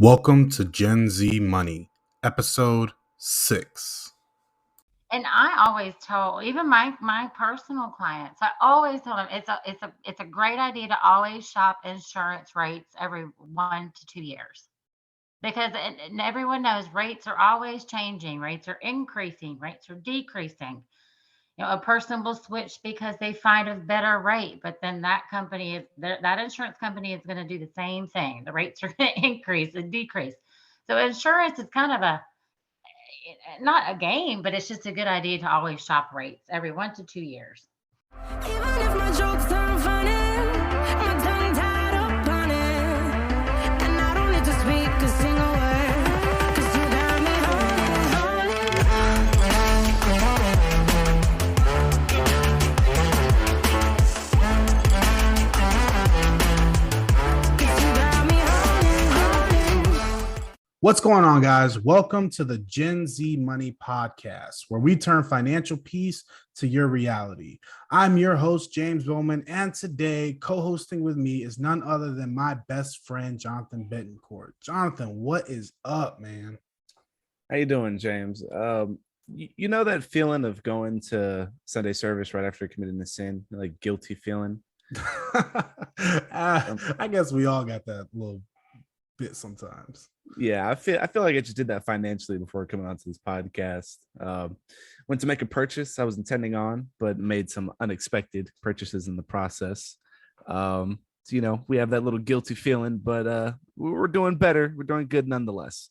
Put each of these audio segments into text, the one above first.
Welcome to Gen Z Money, episode 6. And I always told even my personal clients, I always told them it's a great idea to always shop insurance rates every 1 to 2 years because and everyone knows rates are always changing, rates are increasing, rates are decreasing. A person will switch because they find a better rate, but then that insurance company is going to do the same thing. The rates are going to increase and decrease. So insurance is kind of a not a game, but it's just a good idea to always shop rates every 1 to 2 years. Even if my jokes aren't funny, my tongue tied up on it, and I don't need to speak a single word, 'cause you got me What's going on, guys? Welcome to the Gen Z Money podcast, where we turn financial peace to your reality. I'm your host, James Bowman, and today co-hosting with me is none other than my best friend, Jonathan Bettencourt. Jonathan, what is up, man? How you doing, James? You know that feeling of going to Sunday service right after committing a sin, like guilty feeling? I guess we all got that little bit sometimes. Yeah, I feel like I just did that financially before coming onto this podcast. Went to make a purchase I was intending on, but made some unexpected purchases in the process. So, we have that little guilty feeling, but we're doing better. We're doing good nonetheless.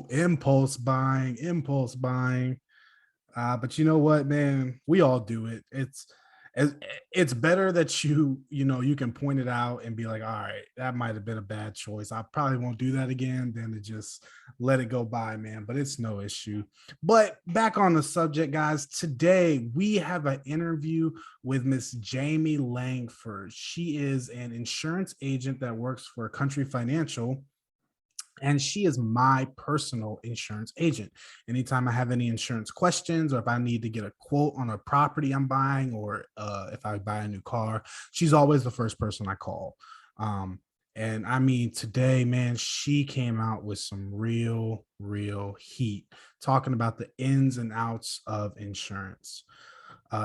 Impulse buying. But you know what, man? We all do it. It's better that you can point it out and be like, all right, that might have been a bad choice. I probably won't do that again, than to just let it go by, man. But it's no issue. But back on the subject, guys, today we have an interview with Miss Jamie Langford. She is an insurance agent that works for Country Financial, and she is my personal insurance agent. Anytime I have any insurance questions, or if I need to get a quote on a property I'm buying, or if I buy a new car, she's always the first person I call. And I mean, today, man, she came out with some real heat, talking about the ins and outs of insurance.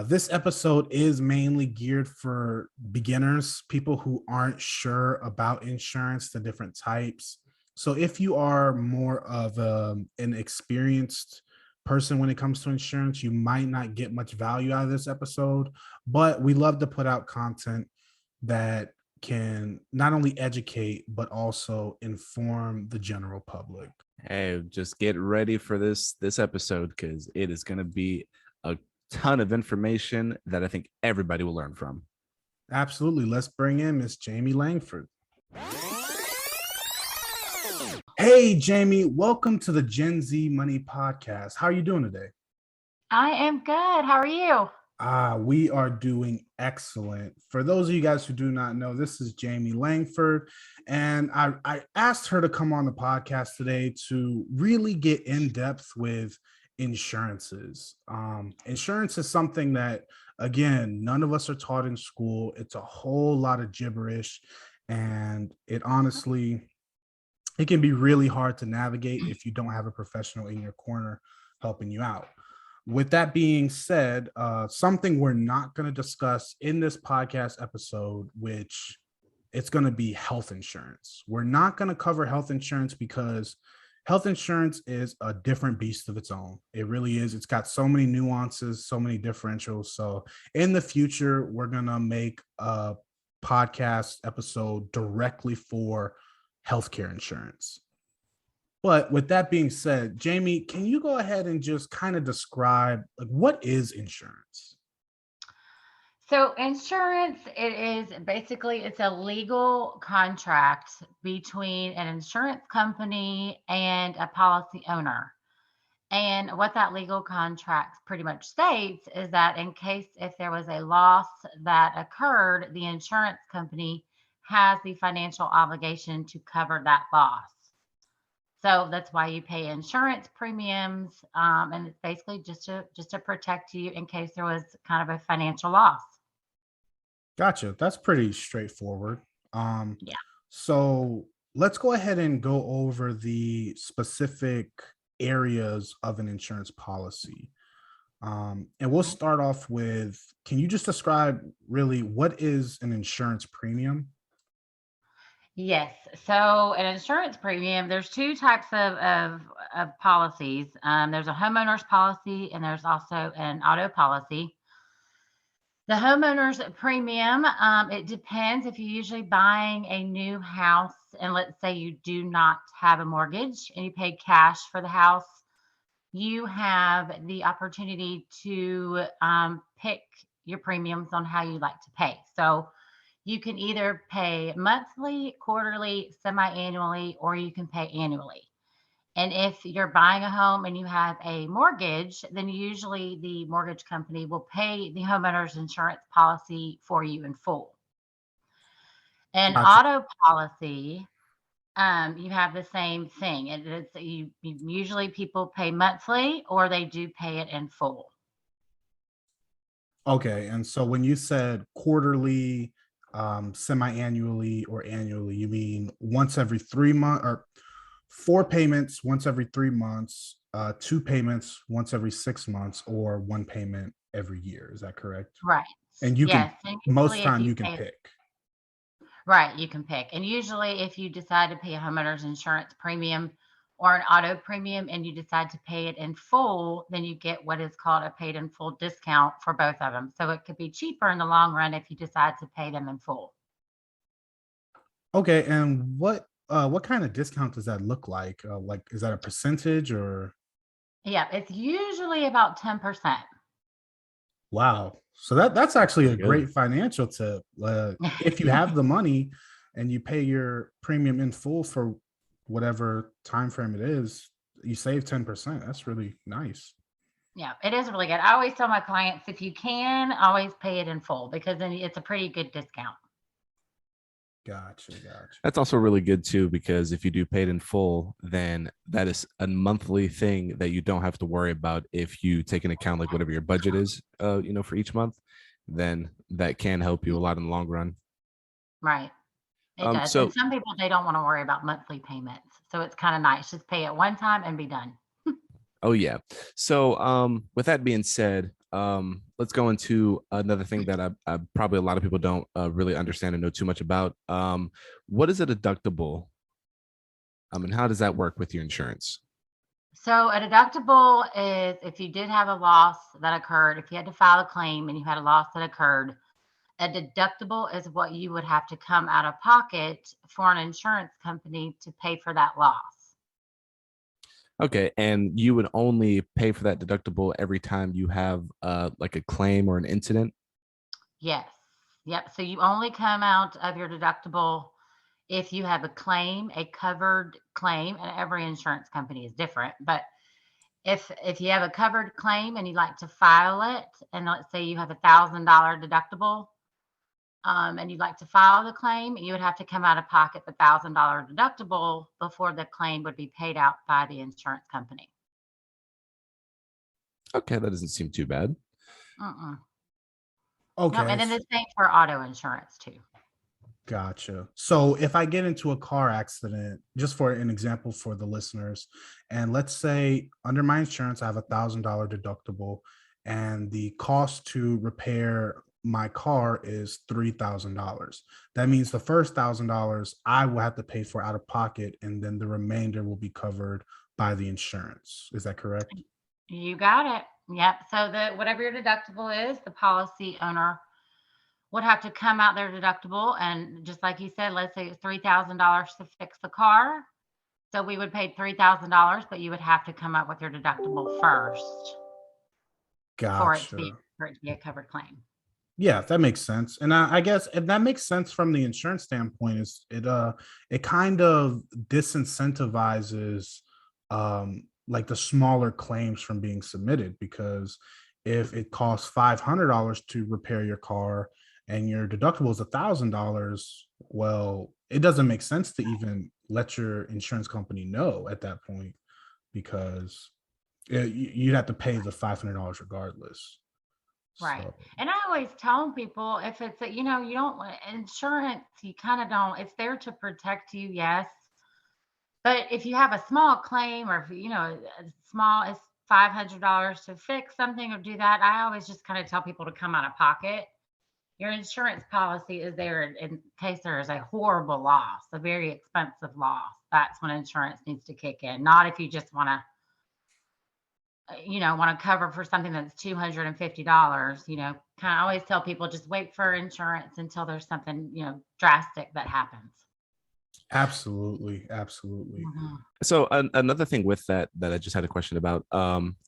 This episode is mainly geared for beginners, people who aren't sure about insurance, the different types. So if you are more of an experienced person when it comes to insurance, you might not get much value out of this episode, but we love to put out content that can not only educate, but also inform the general public. Hey, just get ready for this episode, because it is going to be a ton of information that I think everybody will learn from. Absolutely. Let's bring in Miss Jamie Langford. Hey, Jamie, welcome to the Gen Z Money podcast. How are you doing today? I am good. How are you? We are doing excellent. For those of you guys who do not know, this is Jamie Langford, and I asked her to come on the podcast today to really get in depth with insurances. Insurance is something that, again, none of us are taught in school. It's a whole lot of gibberish, and it can be really hard to navigate if you don't have a professional in your corner helping you out. With that being said, something we're not going to discuss in this podcast episode, which it's going to be health insurance. We're not going to cover health insurance because health insurance is a different beast of its own. It really is. It's got so many nuances, so many differentials. So in the future, we're going to make a podcast episode directly for healthcare insurance. But with that being said, Jamie, can you go ahead and just kind of describe, like, what is insurance? So insurance, it's a legal contract between an insurance company and a policy owner. And what that legal contract pretty much states is that in case if there was a loss that occurred, the insurance company has the financial obligation to cover that loss. So that's why you pay insurance premiums, and it's basically just to protect you in case there was kind of a financial loss. Gotcha. That's pretty straightforward. Yeah. So let's go ahead and go over the specific areas of an insurance policy. And we'll start off with, can you just describe really what is an insurance premium? Yes. So an insurance premium, there's two types of policies. There's a homeowner's policy and there's also an auto policy. The homeowner's premium, it depends if you're usually buying a new house and let's say you do not have a mortgage and you paid cash for the house, you have the opportunity to pick your premiums on how you like to pay. So you can either pay monthly, quarterly, semi-annually, or you can pay annually. And if you're buying a home and you have a mortgage, then usually the mortgage company will pay the homeowner's insurance policy for you in full. An Gotcha. auto policy, you have the same thing. Usually people pay monthly or they do pay it in full. Okay. And so when you said quarterly, semi-annually, or annually, you mean once every 3 months, or four payments once every 3 months, two payments once every 6 months, or one payment every year. Is that correct? Right. And you can, Yes. And most usually if time you you can pay, pick. right, you can pick. And usually if you decide to pay a homeowner's insurance premium or an auto premium and you decide to pay it in full, then you get what is called a paid in full discount for both of them. So it could be cheaper in the long run if you decide to pay them in full. Okay. And what kind of discount does that look like? Like, is that a percentage or? Yeah, it's usually about 10%. Wow. So that's actually a Pretty good. great financial tip. If you have the money and you pay your premium in full for whatever time frame it is, you save 10%. That's really nice. Yeah, it is really good. I always tell my clients if you can, always pay it in full because then it's a pretty good discount. Gotcha. Gotcha. That's also really good too, because if you do pay it in full, then that is a monthly thing that you don't have to worry about. If you take into account like whatever your budget is, for each month, then that can help you a lot in the long run. Right. It does. And So some people, they don't want to worry about monthly payments. So it's kind of nice. Just pay it one time and be done. Oh yeah. So with that being said, let's go into another thing that I probably a lot of people don't really understand and know too much about. What is a deductible? And how does that work with your insurance? So a deductible is if you did have a loss that occurred, if you had to file a claim and you had a loss that occurred, a deductible is what you would have to come out of pocket for an insurance company to pay for that loss. Okay, and you would only pay for that deductible every time you have like a claim or an incident. Yes. Yep. So you only come out of your deductible if you have a claim, a covered claim, and every insurance company is different. But if you have a covered claim and you'd like to file it, and let's say you have $1,000 deductible, and you'd like to file the claim, you would have to come out of pocket the $1,000 deductible before the claim would be paid out by the insurance company. Okay, that doesn't seem too bad. Mm-mm. No, Okay. and then the same for auto insurance too. Gotcha. So if I get into a car accident, just for an example for the listeners, and let's say under my insurance, I have $1,000 deductible, and the cost to repair my car is $3,000. That means the first $1,000 I will have to pay for out of pocket, and then the remainder will be covered by the insurance. Is that correct? You got it. Yep. So the whatever your deductible is, the policy owner would have to come out their deductible. And just like you said, let's say it's $3,000 to fix the car. So we would pay $3,000, but you would have to come up with your deductible first for it to Gotcha. be a covered claim. Yeah, that makes sense. And I guess if that makes sense from the insurance standpoint, is it kind of disincentivizes like the smaller claims from being submitted, because if it costs $500 to repair your car and your deductible is $1,000, well, it doesn't make sense to even let your insurance company know at that point, because you'd have to pay the $500 regardless. Right. So And I always tell people if it's you don't want insurance, you kind of don't, it's there to protect you, yes. But if you have a small claim, or if a small, it's $500 to fix something or do that, I always just kind of tell people to come out of pocket. Your insurance policy is there in case there is a horrible loss, a very expensive loss. That's when insurance needs to kick in. Not if you just want to cover for something that's $250. Kind of always tell people just wait for insurance until there's something drastic that happens. Absolutely, absolutely. Mhm. So another thing with that I just had a question about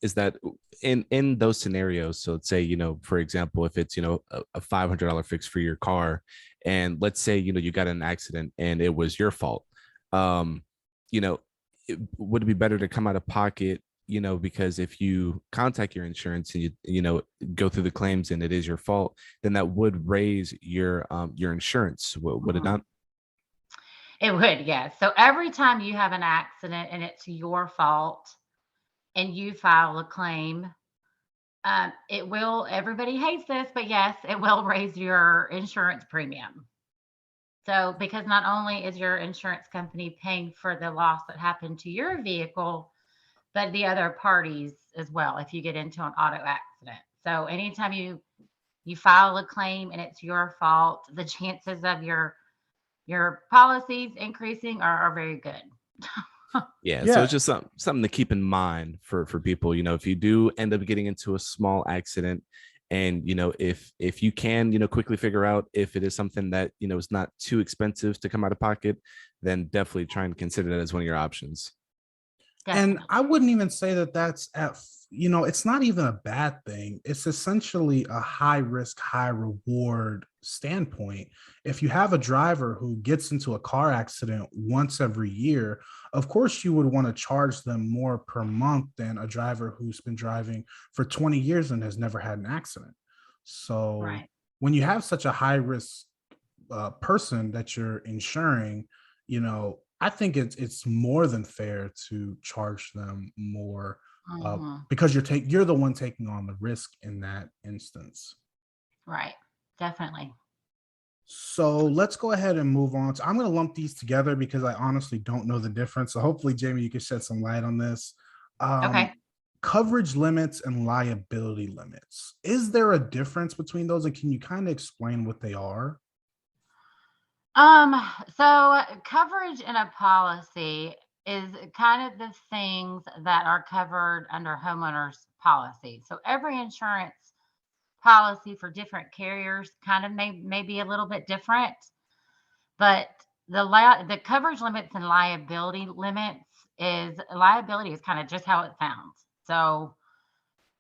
is that in those scenarios, so let's say, for example, if it's, a $500 fix for your car, and let's say, you got in an accident and it was your fault, would it be better to come out of pocket, because if you contact your insurance and you go through the claims and it is your fault, then that would raise your insurance, would it Mhm. not? It would, yes. So every time you have an accident and it's your fault and you file a claim, it will, everybody hates this, but yes, it will raise your insurance premium. So, because not only is your insurance company paying for the loss that happened to your vehicle, but the other parties as well, if you get into an auto accident. So, anytime you file a claim and it's your fault, the chances of your policies increasing are very good. Yeah, so it's Yeah. just something to keep in mind for people. If you do end up getting into a small accident, and if you can quickly figure out if it is something that is not too expensive to come out of pocket, then definitely try and consider that as one of your options. And Definitely. I wouldn't even say that it's not even a bad thing. It's essentially a high risk, high reward standpoint. If you have a driver who gets into a car accident once every year, of course you would want to charge them more per month than a driver who's been driving for 20 years and has never had an accident. So Right. when you have such a high risk person that you're insuring, I think it's more than fair to charge them more, Hmm. because you're the one taking on the risk in that instance. Right. Definitely. So let's go ahead and move on. I'm going to lump these together because I honestly don't know the difference. So hopefully, Jamie, you can shed some light on this. Um, Okay. Coverage limits and liability limits. Is there a difference between those, and can you kind of explain what they are? Um, so coverage in a policy is kind of the things that are covered under homeowners policy. So every insurance policy for different carriers kind of may be a little bit different, but the coverage limits and liability is kind of just how it sounds. So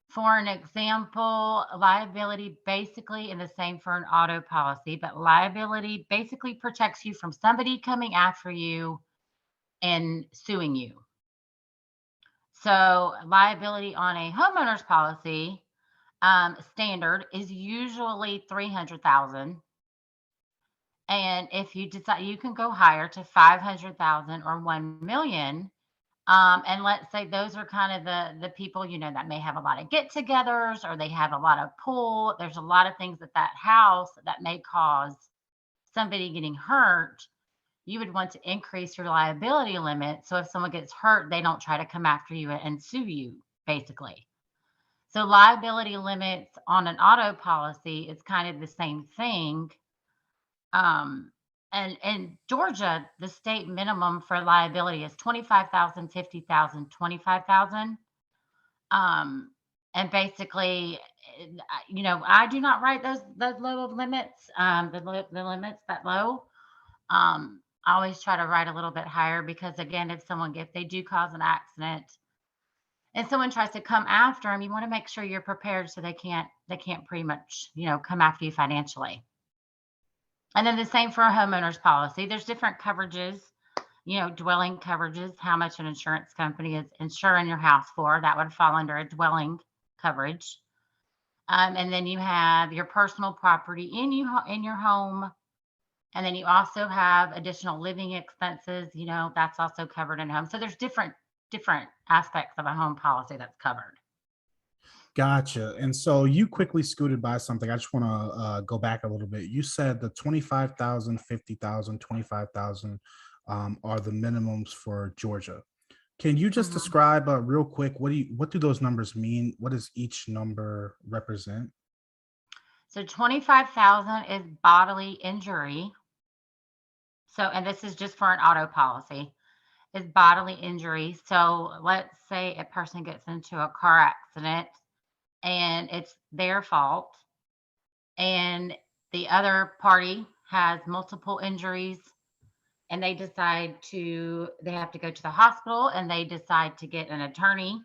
for an example, liability basically, and the same for an auto policy, but liability basically protects you from somebody coming after you and suing you. So liability on a homeowner's policy, standard is usually 300,000. And if you decide, you can go higher to 500,000 or 1 million. And let's say those are kind of the people, that may have a lot of get-togethers, or they have a lot of pool. There's a lot of things at that house that may cause somebody getting hurt. You would want to increase your liability limit. So if someone gets hurt, they don't try to come after you and sue you, basically. So liability limits on an auto policy is kind of the same thing. Um, and in Georgia, the state minimum for liability is 25,000, 50,000, 25,000. Um, and basically, I do not write those low limits, the limits that low. I always try to write a little bit higher because, again, if they do cause an accident and someone tries to come after them, you want to make sure you're prepared so they can't pretty much, come after you financially. And then the same for a homeowner's policy. There's different coverages, dwelling coverages, how much an insurance company is insuring your house for. That would fall under a dwelling coverage. And then you have your personal property in your home. And then you also have additional living expenses, that's also covered in home. So there's different aspects of a home policy that's covered. Gotcha. And so you quickly scooted by something. I just want to go back a little bit. You said the 25,000, 50,000, 25,000 are the minimums for Georgia. Can you just Mhm. describe real quick what do those numbers mean? What does each number represent? So 25,000 is bodily injury. So, and this is just for an auto policy, is bodily injury. So let's say a person gets into a car accident and it's their fault, and the other party has multiple injuries, and they have to go to the hospital, and they decide to get an attorney.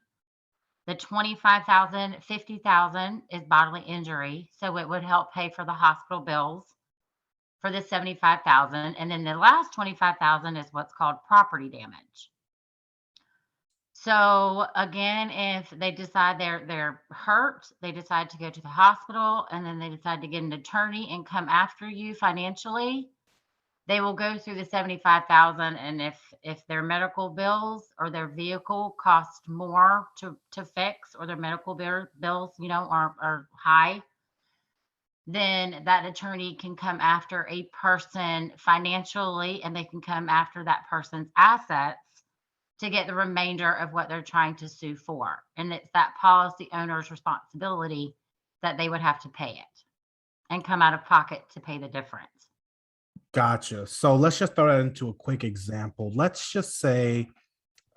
The 25,000, 50,000 is bodily injury, so it would help pay for the hospital bills for the 75,000, and then the last 25,000 is what's called property damage. So again, if they decide they're hurt, they decide to go to the hospital, and then they decide to get an attorney and come after you financially, they will go through the 75,000. And if their medical bills or their vehicle cost more to fix, or their medical bills, are high, then that attorney can come after a person financially, and they can come after that person's assets to get the remainder of what they're trying to sue for. And it's that policy owner's responsibility that they would have to pay it and come out of pocket to pay the difference. Gotcha. So let's just throw that into a quick example. Let's just say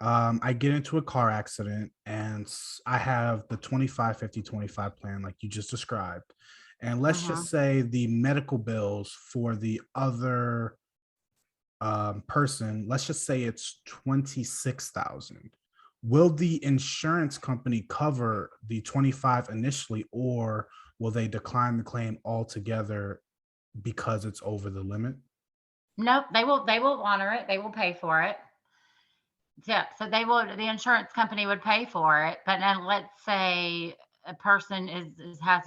I get into a car accident and I have the 25, 50, 25 plan like you just described. And let's Mhm. just say the medical bills for the other person, let's just say it's 26,000. Will the insurance company cover the 25 initially, or will they decline the claim altogether because it's over the limit? Nope, they will honor it. They will pay for it. Yeah, so the insurance company would pay for it. But then let's say a person has,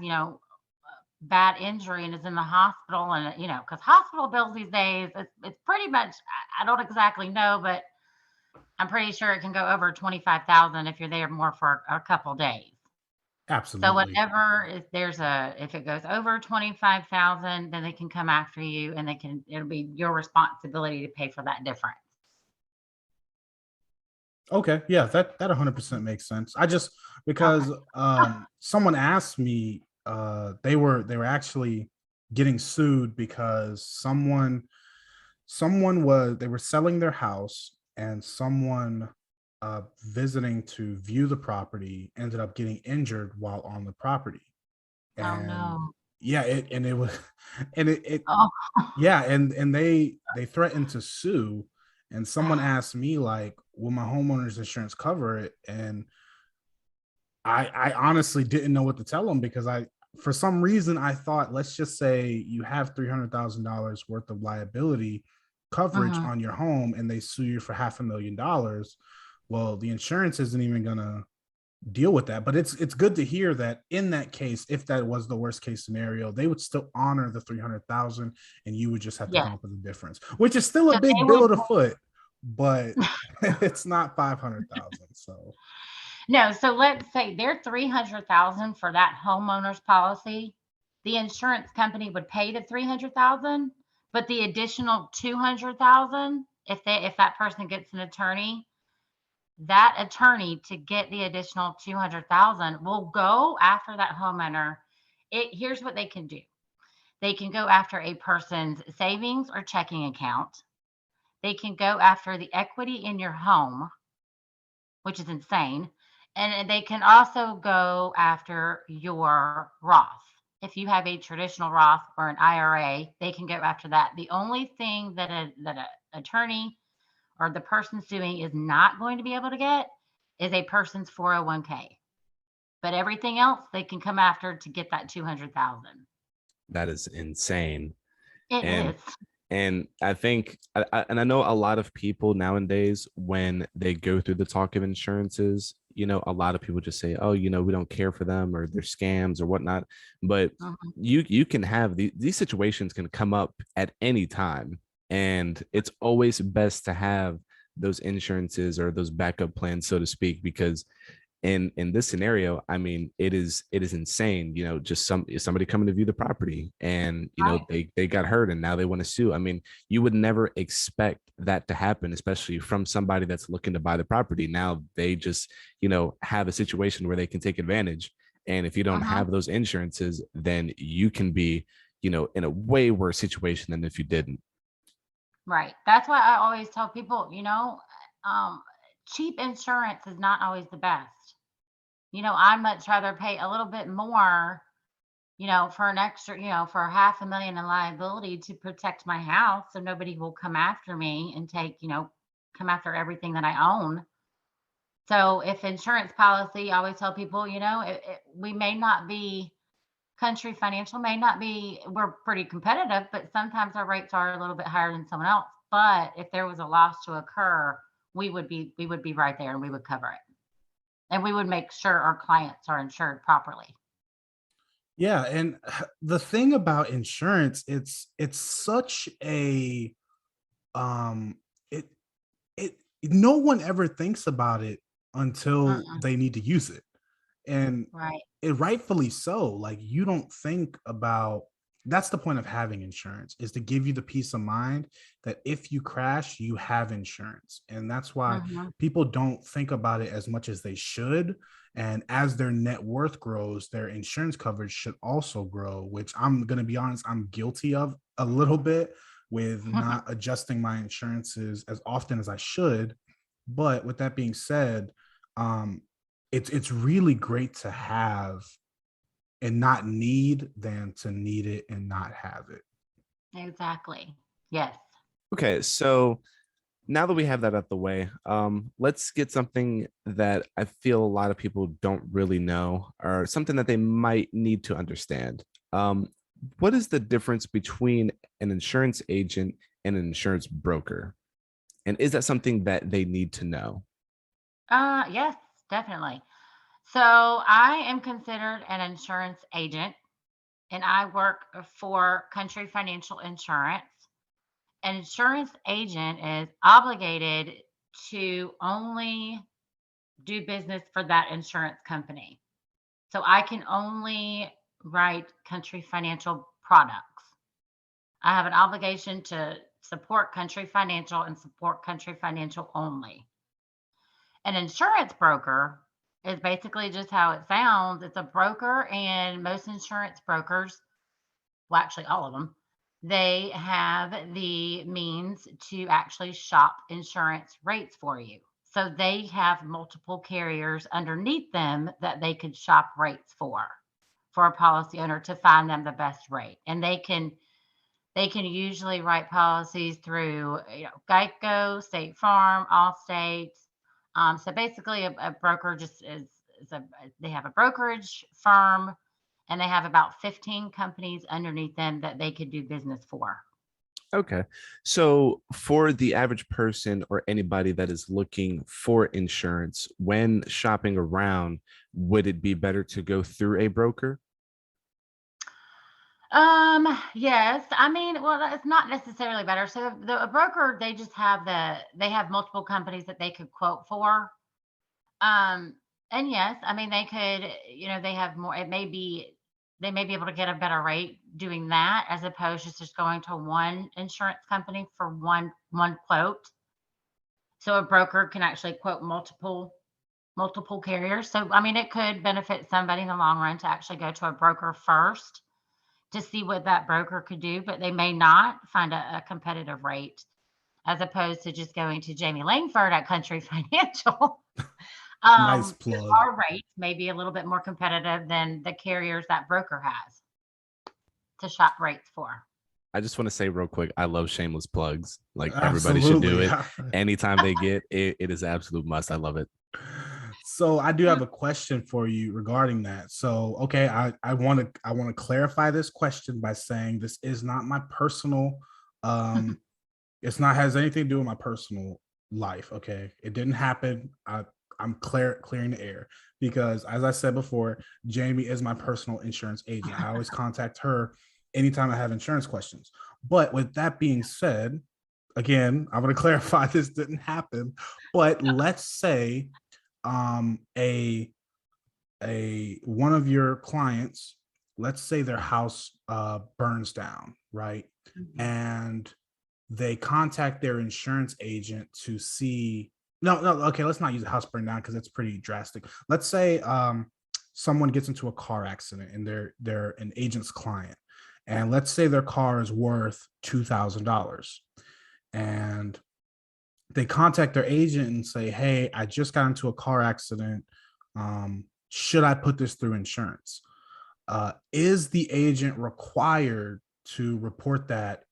bad injury and is in the hospital, and because hospital bills these days, it's pretty much, I don't exactly know, but I'm pretty sure it can go over 25,000 if you're there more for a couple days. So Absolutely. whenever, if it goes over 25,000, then they can come after you, and it'll be your responsibility to pay for that difference. Okay, yeah, that 100% makes sense. I just Okay. because someone asked me, they were actually getting sued because someone was they were selling their house, and someone visiting to view the property ended up getting injured while on the property. Oh And no. yeah, it was and it Oh. yeah, and they threatened to sue, and someone asked me like, "Will my homeowner's insurance cover it?" And I honestly didn't know what to tell them, because for some reason I thought, let's just say you have $300,000 worth of liability coverage Mhm. on your home and they sue you for $500,000. Well, the insurance isn't even gonna deal with that. But it's good to hear that in that case, if that was the worst case scenario, they would still honor the 300,000 and you would just have to Yes. come up with a difference, which is still a So they big will bill to foot, but it's not 500,000. So No, so let's say they're 300,000 for that homeowner's policy. The insurance company would pay the 300,000, but the additional 200,000, if that person gets an attorney, that attorney, to get the additional 200,000, will go after that homeowner. Here's what they can do. They can go after a person's savings or checking account. They can go after the equity in your home, which is insane. And they can also go after your Roth. If you have a traditional Roth or an IRA, they can go after that. The only thing that a attorney or the person suing is not going to be able to get is a person's 401k. But everything else they can come after to get that 200,000. That is insane. It And is. and I think and I know a lot of people nowadays, when they go through the talk of insurances, a lot of people just say, oh, we don't care for them, or they're scams or whatnot. But Mhm. you can have these situations can come up at any time, and it's always best to have those insurances or those backup plans, so to speak, because in this scenario, I mean, it is insane. Just somebody coming to view the property, and Right. they got hurt, and now they want to sue. I mean, you would never expect that to happen, especially from somebody that's looking to buy the property. Now they just have a situation where they can take advantage, and if you don't Mhm. have those insurances, then you can be in a way worse situation than if you didn't. Right. That's why I always tell people, um, cheap insurance is not always the best. I'd much rather pay a little bit more, for an extra, for 500,000 in liability to protect my house so nobody will come after me and come after everything that I own. So if insurance policy, I always tell people, we may not be Country Financial may not be, we're pretty competitive, but sometimes our rates are a little bit higher than someone else. But if there was a loss to occur, we would be right there and we would cover it. And we would make sure our clients are insured properly. Yeah, and the thing about insurance, it's such a it it no one ever thinks about it until Mm-mm. they need to use it. And Right. it rightfully so. Like, you don't think about, that's the point of having insurance, is to give you the peace of mind that if you crash, you have insurance. And that's why Hmm. people don't think about it as much as they should. And as their net worth grows, their insurance coverage should also grow, which I'm going to be honest, I'm guilty of a little bit, with not adjusting my insurances as often as I should. But with that being said, um, it's really great to have and not need than to need it and not have it. Exactly. Yes. Okay, so now that we have that out the way, let's get something that I feel a lot of people don't really know, or something that they might need to understand. What is the difference between an insurance agent and an insurance broker? And is that something that they need to know? Yes, definitely. So I am considered an insurance agent and I work for Country Financial Insurance. An insurance agent is obligated to only do business for that insurance company. So I can only write Country Financial products. I have an obligation to support Country Financial and support Country Financial only. An insurance broker is basically just how it sounds. It's a broker, and most insurance brokers, well, actually, all of them, they have the means to actually shop insurance rates for you. So they have multiple carriers underneath them that they could shop rates for a policy owner to find them the best rate. And they can usually write policies through Geico, State Farm, Allstate. So basically, a broker just is a they have a brokerage firm, and they have about 15 companies underneath them that they could do business for. Okay. So for the average person or anybody that is looking for insurance when shopping around, would it be better to go through a broker? Yes. I mean, well, it's not necessarily better. So a broker, they have multiple companies that they could quote for. Um, and yes, I mean, they could, they have more, they may be able to get a better rate doing that as opposed to just going to one insurance company for one quote. So a broker can actually quote multiple carriers. So I mean, it could benefit somebody in the long run to actually go to a broker first to see what that broker could do, but they may not find a competitive rate as opposed to just going to Jamie Langford at Country Financial. Nice 'Cause plug. our rates may be a little bit more competitive than the carriers that broker has to shop rates for. I just want to say real quick, I love shameless plugs. Like, everybody should do Absolutely. it anytime they get it. It is absolute must. I love it. So I do have a question for you regarding that. So okay, I want to clarify this question by saying this is not my personal it's not has anything to do with my personal life. Okay, it didn't happen. I'm clearing the air, because as I said before, Jamie is my personal insurance agent. I always contact her anytime I have insurance questions. But with that being said, again, I'm going to clarify, this didn't happen. But let's say a one of your clients, let's say their house burns down, right? Mhm. And they contact their insurance agent to see, no, okay, let's not use a house burn down because it's pretty drastic. Let's say someone gets into a car accident and they're an agent's client, and let's say their car is worth $2,000, and they contact their agent and say, hey, I just got into a car accident, should I put this through insurance? Is the agent required to report that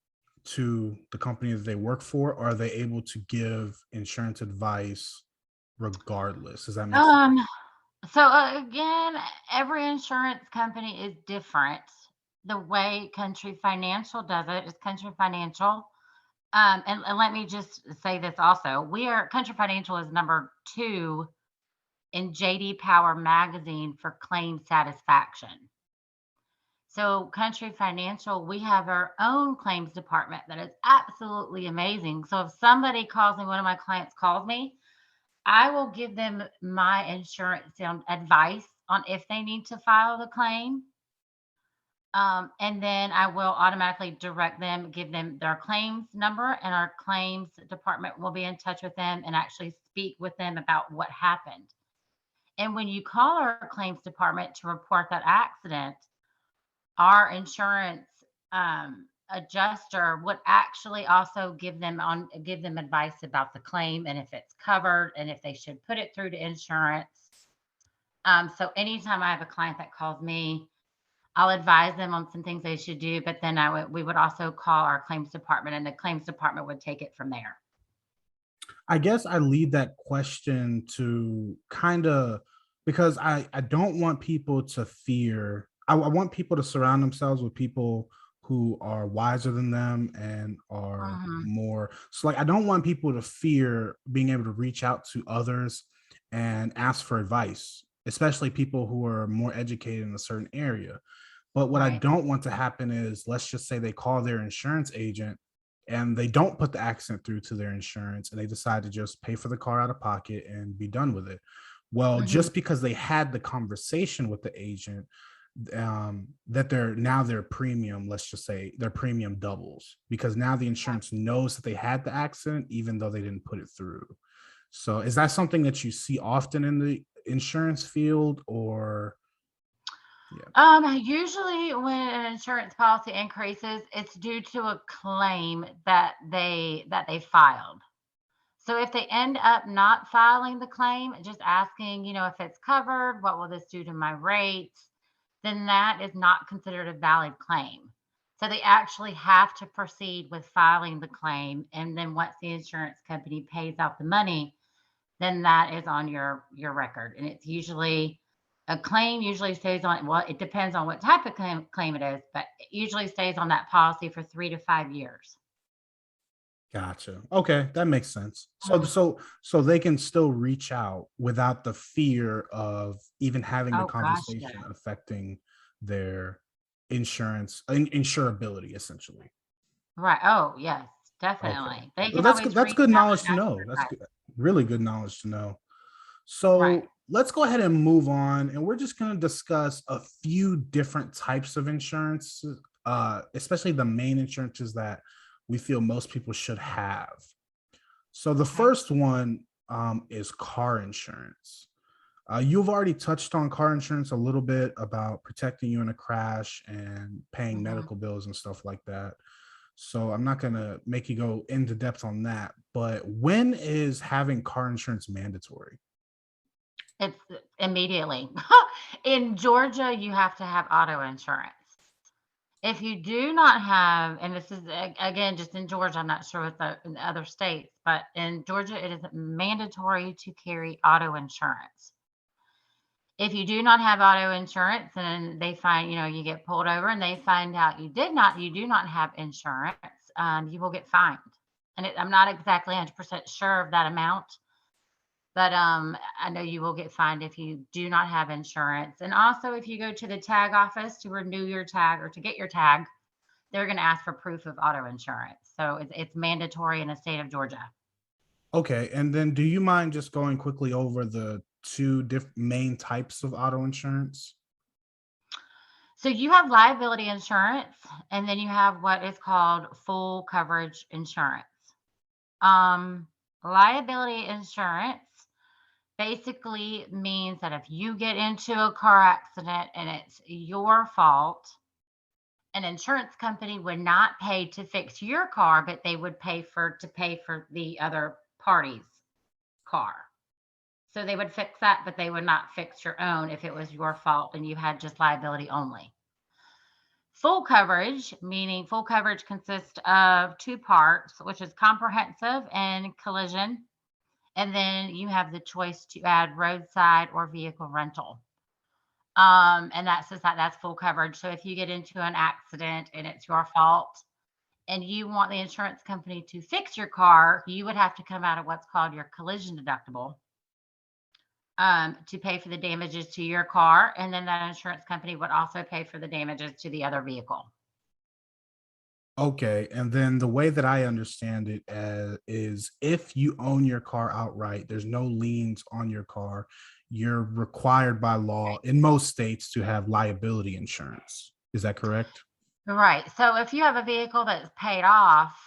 to the company that they work for, or are they able to give insurance advice regardless? Does that make sense? Um, so again, every insurance company is different. The way Country Financial does it is Country Financial. And let me just say this also. Country Financial is number 2 in JD Power magazine for claim satisfaction. So Country Financial, we have our own claims department that is absolutely amazing. So if somebody calls me, one of my clients calls me, I will give them my insurance advice on if they need to file the claim. And then I will automatically direct them, give them their claims number, and our claims department will be in touch with them and actually speak with them about what happened. And when you call our claims department to report that accident, our insurance adjuster would actually also give them advice about the claim and if it's covered and if they should put it through to insurance. So anytime I have a client that calls me, I'll advise them on some things they should do, but then we would also call our claims department, and the claims department would take it from there. I guess I leave that question to kind of, because I don't want people to fear. I want people to surround themselves with people who are wiser than them and are Mhm. more, so like I don't want people to fear being able to reach out to others and ask for advice, especially people who are more educated in a certain area. But what I Right. don't want to happen is, let's just say they call their insurance agent and they don't put the accident through to their insurance and they decide to just pay for the car out of pocket and be done with it. Well, Mhm. just because they had the conversation with the agent, that their premium, let's just say their premium doubles because now the insurance knows that they had the accident even though they didn't put it through. So is that something that you see often in the insurance field, or yeah? Usually when an insurance policy increases, it's due to a claim that they filed. So if they end up not filing the claim, just asking, if it's covered, what will this do to my rates? Then that is not considered a valid claim. So they actually have to proceed with filing the claim. And then once the insurance company pays out the money, then that is on your record. And it's usually a claim usually stays on, well, it depends on what type of claim it is, but it usually stays on that policy for 3 to 5 years. Gotcha. Okay, that makes sense. So Mhm. so they can still reach out without the fear of even having the Oh gosh, conversation yeah. affecting their insurability, essentially. Right. Oh, yes, Okay. definitely. They Well, can always that's reach good out knowledge and to ask know. for That's advice. good, really good knowledge to know. Right. So let's go ahead and move on, and we're just going to discuss a few different types of insurance, especially the main insurances that we feel most people should have. So the Okay. first one is car insurance. You've already touched on car insurance a little bit about protecting you in a crash and paying Mhm. medical bills and stuff like that. So I'm not going to make you go into depth on that. But when is having car insurance mandatory? It's immediately. In Georgia, you have to have auto insurance. If you do not have, and this is again just in Georgia, I'm not sure with in the other states, but in Georgia, it is mandatory to carry auto insurance. If you do not have auto insurance and they find, you get pulled over and they find out you do not have insurance, you will get fined. And I'm not exactly 100% sure of that amount, but I know you will get fined if you do not have insurance. And also, if you go to the tag office to renew your tag or to get your tag, they're going to ask for proof of auto insurance. So it's mandatory in the state of Georgia. Okay, and then do you mind just going quickly over the two main types of auto insurance? So you have liability insurance, and then you have what is called full coverage insurance. Liability insurance basically means that if you get into a car accident and it's your fault, an insurance company would not pay to fix your car, but they would pay for the other party's car. So they would fix that, but they would not fix your own if it was your fault and you had just liability only. Full coverage, meaning full coverage consists of two parts, which is comprehensive and collision. And then you have the choice to add roadside or vehicle rental. And that's full coverage. So if you get into an accident and it's your fault and you want the insurance company to fix your car, you would have to come out of what's called your collision deductible to pay for the damages to your car. And then that insurance company would also pay for the damages to the other vehicle. Okay, and then the way that I understand it is if you own your car outright, there's no liens on your car. You're required by law in most states to have liability insurance. Is that correct? Right. So if you have a vehicle that's paid off,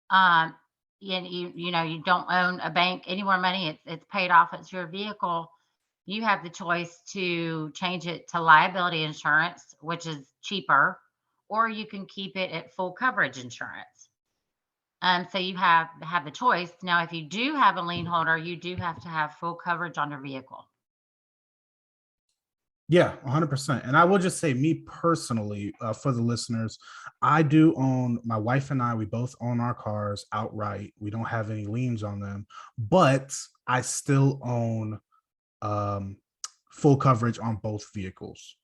and you don't own a bank any more money, it's paid off, it's your vehicle, you have the choice to change it to liability insurance, which is cheaper, or you can keep it at full coverage insurance. So you have the choice. Now, if you do have a lien holder, you do have to have full coverage on your vehicle. Yeah, 100%. And I will just say, me personally, for the listeners, I do own, my wife and I, we both own our cars outright. We don't have any liens on them, but I still own full coverage on both vehicles.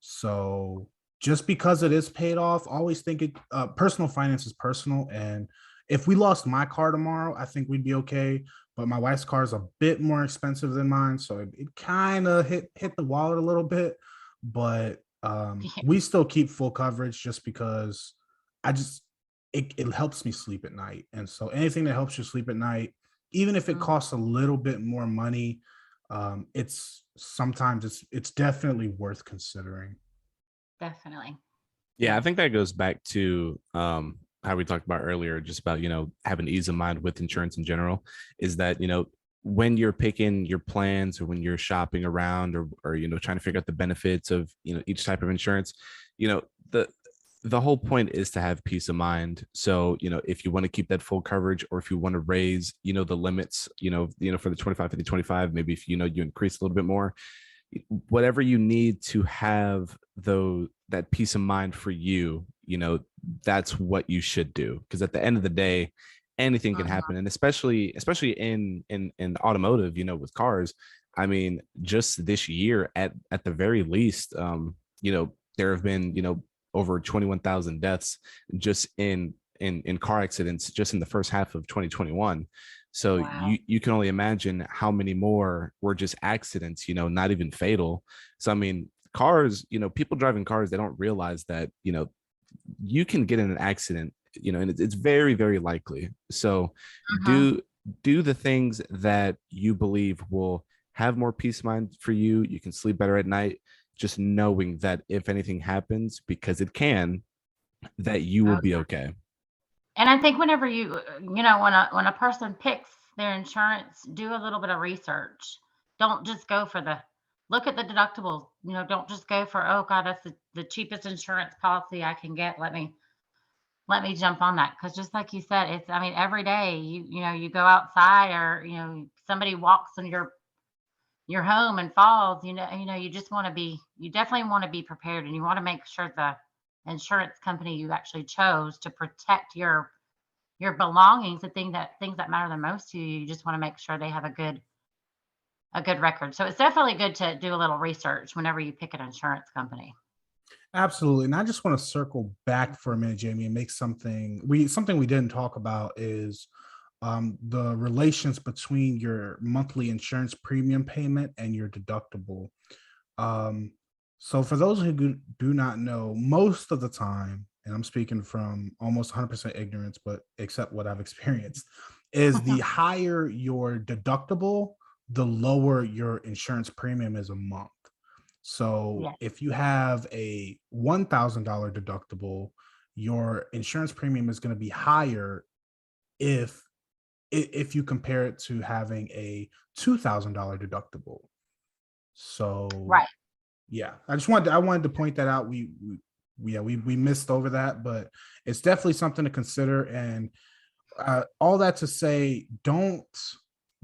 So just because it is paid off, always think it, personal finance is personal. And if we lost my car tomorrow, I think we'd be okay. But my wife's car is a bit more expensive than mine, so it kind of hit the wallet a little bit. But we still keep full coverage just because I just it helps me sleep at night. And so anything that helps you sleep at night, even if it Mm, costs a little bit more money, it's sometimes it's definitely worth considering. definitely. Yeah, I think that goes back to how we talked about earlier, just about, having ease of mind with insurance in general, is that, when you're picking your plans or when you're shopping around or trying to figure out the benefits of, each type of insurance, you know, the the whole point is to have peace of mind. So, if you want to keep that full coverage or if you want to raise, the limits, for the 25, 50, 25, maybe if, you increase a little bit more, whatever you need to have that peace of mind for you, that's what you should do. Because at the end of the day, anything can Mhm. happen. And especially in automotive, with cars, I mean, just this year at the very least, there have been, over 21,000 deaths just in car accidents just in the first half of 2021. So Wow. you can only imagine how many more were just accidents, not even fatal. So I mean, cars, people driving cars, they don't realize that, you can get in an accident, and it's very, very likely. So Mhm. do the things that you believe will have more peace of mind for you. You can sleep better at night, just knowing that if anything happens, because it can, that you will Oh, be okay. and I think whenever when a person picks their insurance, do a little bit of research. Don't just go for the look at the deductibles. Don't just go for, oh God, that's the cheapest insurance policy I can get. Let me jump on that. Because just like you said, I mean, every day you go outside or somebody walks in your home and falls, you definitely want to be prepared, and you want to make sure the insurance company you actually chose to protect your belongings, the things that matter the most to you. You just want to make sure they have a good record. So it's definitely good to do a little research whenever you pick an insurance company. Absolutely. And I just want to circle back for a minute, Jamie, and make something we didn't talk about is the relations between your monthly insurance premium payment and your deductible. Um, so for those who do not know, most of the time, and I'm speaking from almost 100% ignorance, but except what I've experienced, is the higher your deductible, the lower your insurance premium is a month. So Yes. if you have a $1,000 deductible, your insurance premium is going to be higher if if you compare it to having a $2,000 deductible. So Right. yeah, I wanted to point that out. We missed over that, but it's definitely something to consider. And all that to say, don't,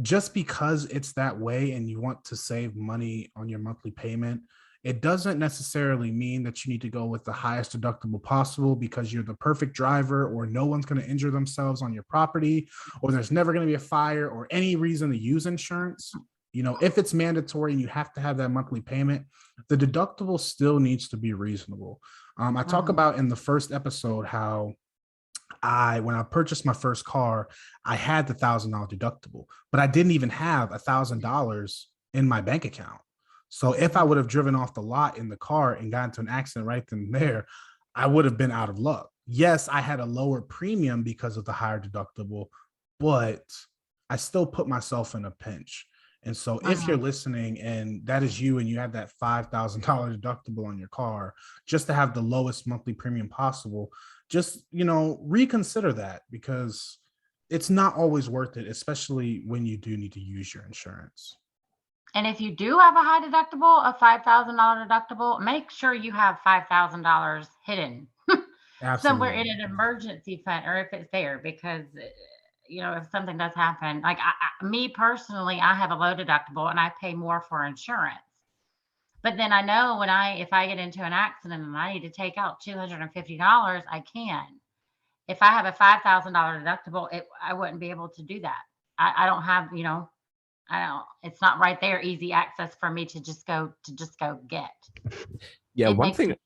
just because it's that way and you want to save money on your monthly payment, it doesn't necessarily mean that you need to go with the highest deductible possible because you're the perfect driver, or no one's going to injure themselves on your property, or there's never going to be a fire, or any reason to use insurance. You know, if it's mandatory and you have to have that monthly payment, the deductible still needs to be reasonable. I talk Mhm. about in the first episode how when I purchased my first car, I had the $1,000 deductible, but I didn't even have $1,000 in my bank account. So if I Mhm. would have driven off the lot in the car and got into an accident right then and there, I would have been out of luck. Yes, I had a lower premium because of the higher deductible, but I still put myself in a pinch. And so if you're Mhm. listening and that is you and you have that $5,000 deductible on your car, just to have the lowest monthly premium possible, just, reconsider that, because it's not always worth it, especially when you do need to use your insurance. And if you do have a high deductible, a $5,000 deductible, make sure you have $5,000 hidden somewhere in Absolutely. an emergency fund, or if it's there, because if something does happen, like me personally, I have a low deductible and I pay more for insurance. But then I know if I get into an accident and I need to take out $250, I can. If I have a $5,000 deductible, I wouldn't be able to do that. I don't have, I don't. It's not right there, easy access for me to just go get. Yeah, It one makes thing me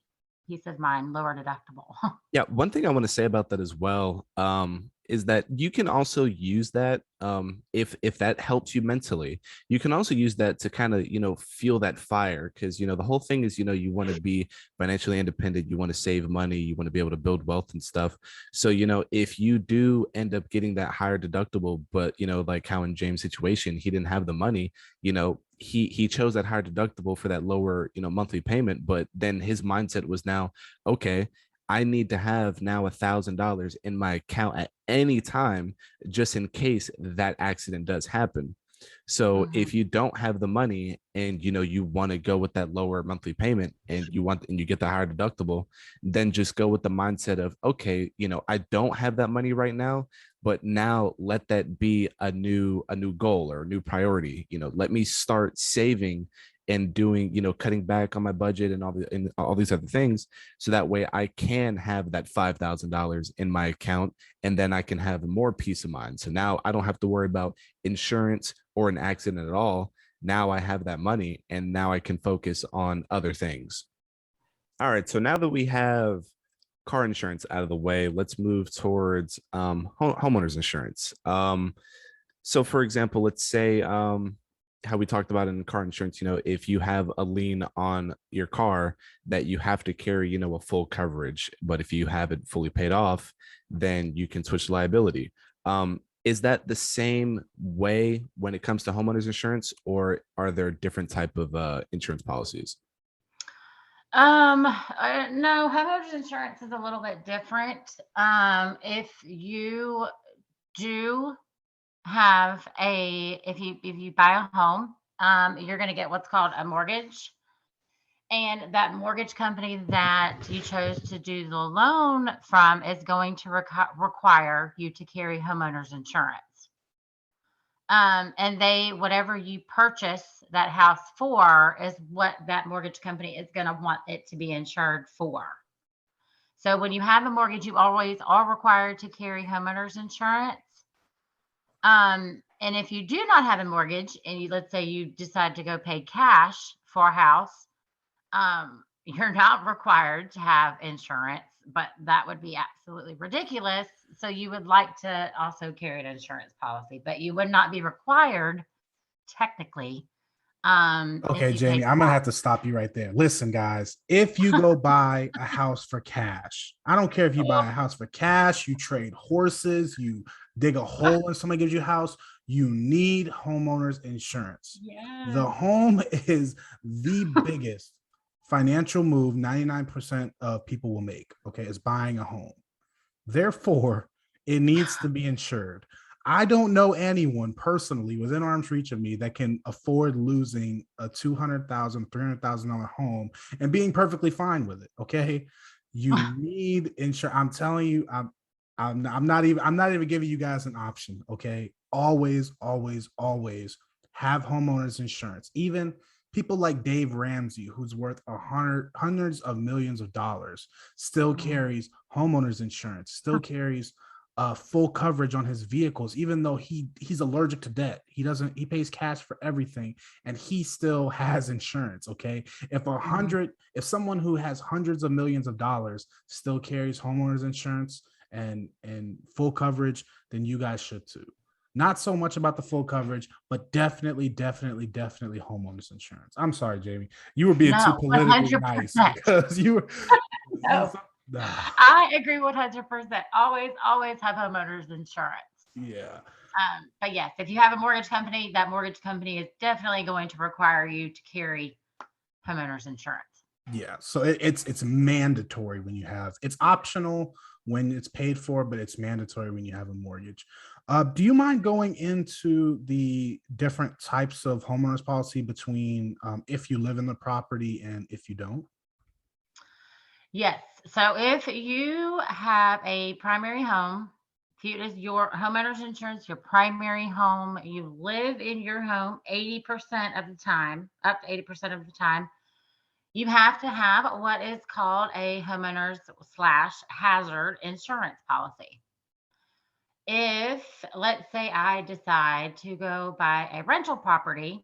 peace of mind, lower deductible. Yeah, one thing I want to say about that as well, is that you can also use that, if that helps you mentally. You can also use that to kind of feel that fire, because the whole thing is you want to be financially independent, you want to save money, you want to be able to build wealth and stuff. So if you do end up getting that higher deductible, but like how in James' situation he didn't have the money, he chose that higher deductible for that lower monthly payment, but then his mindset was now, okay, I need to have now $1,000 in my account at any time, just in case that accident does happen. So Mhm. if you don't have the money and you want to go with that lower monthly payment, and you get the higher deductible, then just go with the mindset of, okay, I don't have that money right now, but now let that be a new goal or a new priority. Let me start saving and doing, cutting back on my budget and all these other things, so that way I can have that $5,000 in my account, and then I can have more peace of mind. So now I don't have to worry about insurance or an accident at all. Now I have that money, and now I can focus on other things. All right. So now that we have car insurance out of the way, let's move towards homeowners insurance. So for example, let's say how we talked about in car insurance, if you have a lien on your car, that you have to carry, a full coverage. But if you have it fully paid off, then you can switch liability. Is that the same way when it comes to homeowners insurance, or are there different type of insurance policies? No, homeowners insurance is a little bit different. If you do have if you buy a home, you're going to get what's called a mortgage, and that mortgage company that you chose to do the loan from is going to require you to carry homeowners insurance. And whatever you purchase that house for is what that mortgage company is going to want it to be insured for. So when you have a mortgage, you always are required to carry homeowners insurance. And if you do not have a mortgage and let's say you decide to go pay cash for a house, you're not required to have insurance, but that would be absolutely ridiculous. So you would like to also carry an insurance policy, but you would not be required technically Okay, if you pay Jamie, I'm gonna have to stop you right there. Listen, guys, if you go buy a house for cash, I don't care if you buy a house for cash, you trade horses, you dig a hole and somebody gives you a house, you need homeowners insurance. The Yes. home is the biggest financial move 99% of people will make. Okay, is buying a home. Therefore, it needs to be insured. I don't know anyone personally within arm's reach of me that can afford losing a $200,000, $300,000 home and being perfectly fine with it. Okay, you need insurance. I'm telling you, I'm not even giving you guys an option. Okay, always, always, always have homeowners insurance. Even people like Dave Ramsey, who's worth hundreds of millions of dollars, still carries homeowners insurance, still carries full coverage on his vehicles, even though he's allergic to debt. He pays cash for everything, and he still has insurance. Okay, if someone who has hundreds of millions of dollars still carries homeowners insurance and full coverage, then you guys should too. Not so much about the full coverage, but definitely homeowners insurance. I'm sorry, Jamie. You were being too No, politically nice 100%. because you were. No, Nah, I agree 100%. Always, always have homeowners insurance. yeah. But yes, if you have a mortgage company, that mortgage company is definitely going to require you to carry homeowners insurance. Yeah, so it's mandatory when you have, it's optional when it's paid for, but it's mandatory when you have a mortgage. Do you mind going into the different types of homeowners policy between if you live in the property and if you don't? Yes. So if you have a primary home, if it is your homeowner's insurance, your primary home, you live in your home 80% of the time, up to 80% of the time, you have to have what is called a homeowner's slash hazard insurance policy. If, let's say, I decide to go buy a rental property,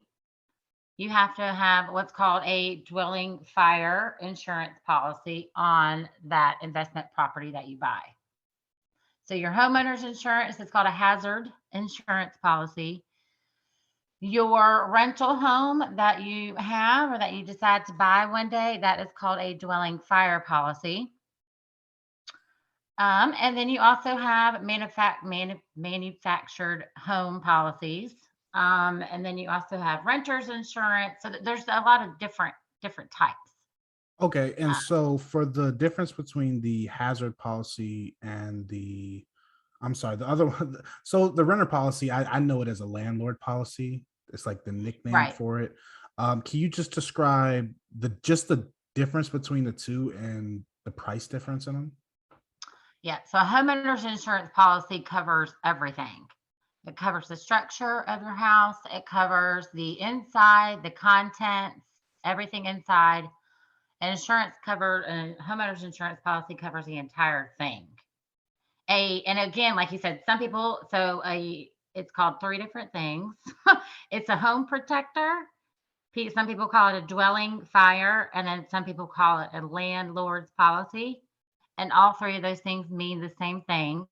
you have to have what's called a dwelling fire insurance policy on that investment property that you buy. So your homeowner's insurance is called a hazard insurance policy. Your rental home that you have or that you decide to buy one day, that is called a dwelling fire policy. And then you also have manufactured home policies. And then you also have renters insurance. So there's a lot of different types. Okay, and Uh, so for the difference between the hazard policy and the, I'm sorry, the other one, so the renter policy, I know it as a landlord policy. It's like the nickname right. for it. Can you just describe the difference between the two and the price difference in them? Yeah. So a homeowner's insurance policy covers everything. It covers the structure of your house. It covers the inside, the contents, everything inside. And homeowner's insurance policy covers the entire thing. And again, like you said, some people, it's called three different things. It's a home protector. Some people call it a dwelling fire, and then some people call it a landlord's policy. And all three of those things mean the same thing.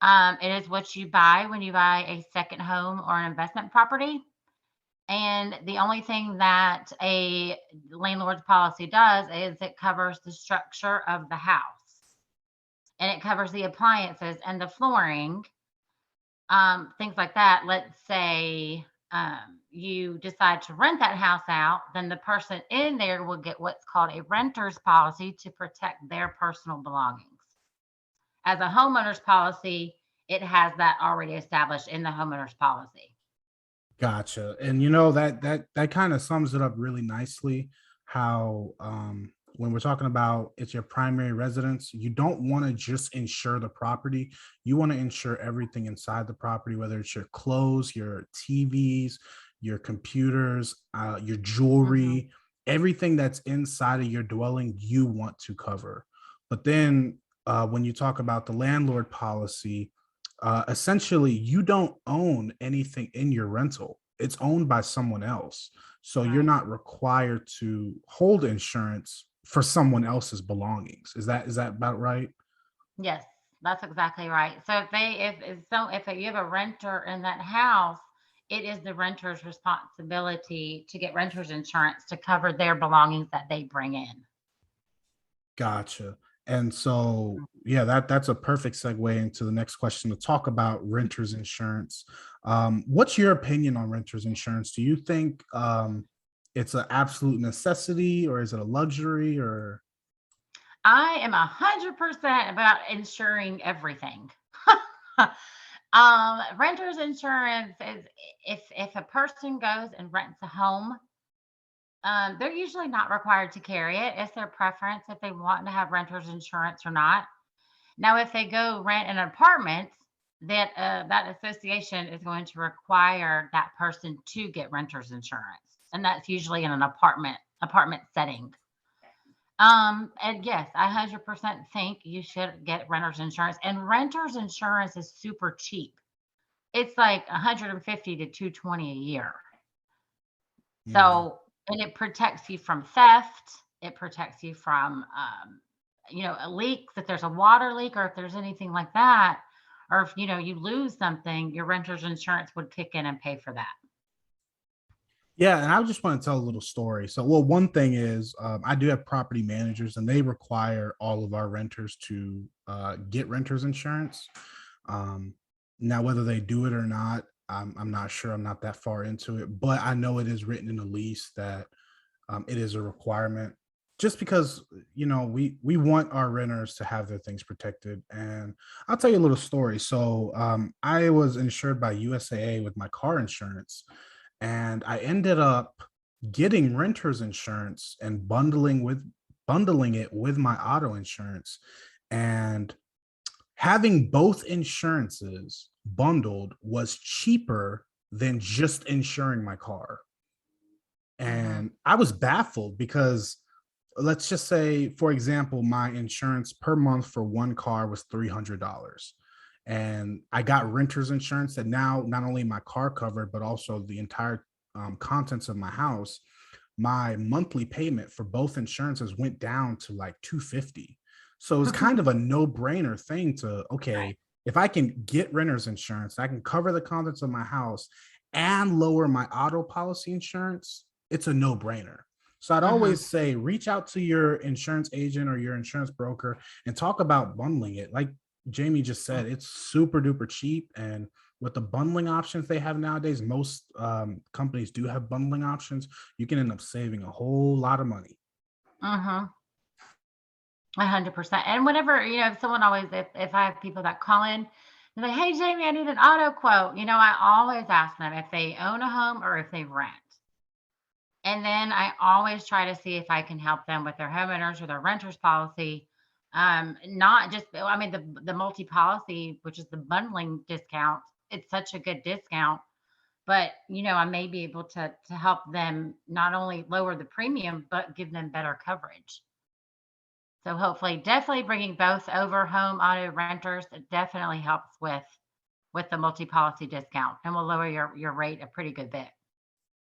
It is what you buy when you buy a second home or an investment property. And the only thing that a landlord's policy does is it covers the structure of the house, and it covers the appliances and the flooring, things like that. Let's say you decide to rent that house out, then the person in there will get what's called a renter's policy to protect their personal belongings. As a homeowner's policy, it has that already established in the homeowner's policy. Gotcha. And you know that kind of sums it up really nicely. How when we're talking about it's your primary residence, you don't want to just insure the property. You want to insure everything inside the property, whether it's your clothes, your TVs, your computers, your hmm jewelry, everything that's inside of your dwelling, you want to cover. But then when you talk about the landlord policy, essentially you don't own anything in your rental. It's owned by someone else. So you're Right. not required to hold insurance for someone else's belongings. Is that about right? Yes, that's exactly right. So if you have a renter in that house, it is the renter's responsibility to get renter's insurance to cover their belongings that they bring in. Gotcha. And so, yeah, that's a perfect segue into the next question to talk about renters insurance. What's your opinion on renters insurance? Do you think it's an absolute necessity, or is it a luxury, or I am 100% about insuring everything. Renter's insurance is, if a person goes and rents a home, they're usually not required to carry it. It's their preference if they want to have renter's insurance or not. Now, if they go rent an apartment, that association is going to require that person to get renter's insurance, and that's usually in an apartment setting. And yes, I 100% think you should get renter's insurance, and renter's insurance is super cheap. It's like 150 to 220 a year. Mhm. So, and it protects you from theft. It protects you from, a leak, if there's a water leak or if there's anything like that, or if, you lose something, your renter's insurance would kick in and pay for that. Yeah, and I just want to tell a little story. So, well, one thing is, I do have property managers, and they require all of our renters to get renters insurance. Um, Now, whether they do it or not, I'm not sure. I'm not that far into it, but I know it is written in the lease that it is a requirement. Just because we want our renters to have their things protected, and I'll tell you a little story. So, I was insured by USAA with my car insurance, and I ended up getting renters insurance and bundling it with my auto insurance, and having both insurances bundled was cheaper than just insuring my car. Hmm. And I was baffled because, let's just say, for example, my insurance per month for one car was $300. And I got renter's insurance that now not only my car covered, but also the entire contents of my house. My monthly payment for both insurances went down to like 250. So it was kind of a no-brainer thing to, Right. okay, if I can get renter's insurance, I can cover the contents of my house and lower my auto policy insurance, it's a no-brainer. So I'd Hmm. always say reach out to your insurance agent or your insurance broker and talk about bundling it. Like Jamie just said, it's super duper cheap. And with the bundling options they have nowadays, most companies do have bundling options. You can end up saving a whole lot of money. Hmm. 100%. And whenever, if someone always, if I have people that call in, they're like, hey, Jamie, I need an auto quote. I always ask them if they own a home or if they rent. And then I always try to see if I can help them with their homeowners or their renters policy. Not just, I mean, the multi policy, which is the bundling discount, it's such a good discount. But I may be able to help them not only lower the premium, but give them better coverage. So hopefully, definitely bringing both over, home auto renters, it definitely helps with the multi policy discount, and will lower your rate a pretty good bit.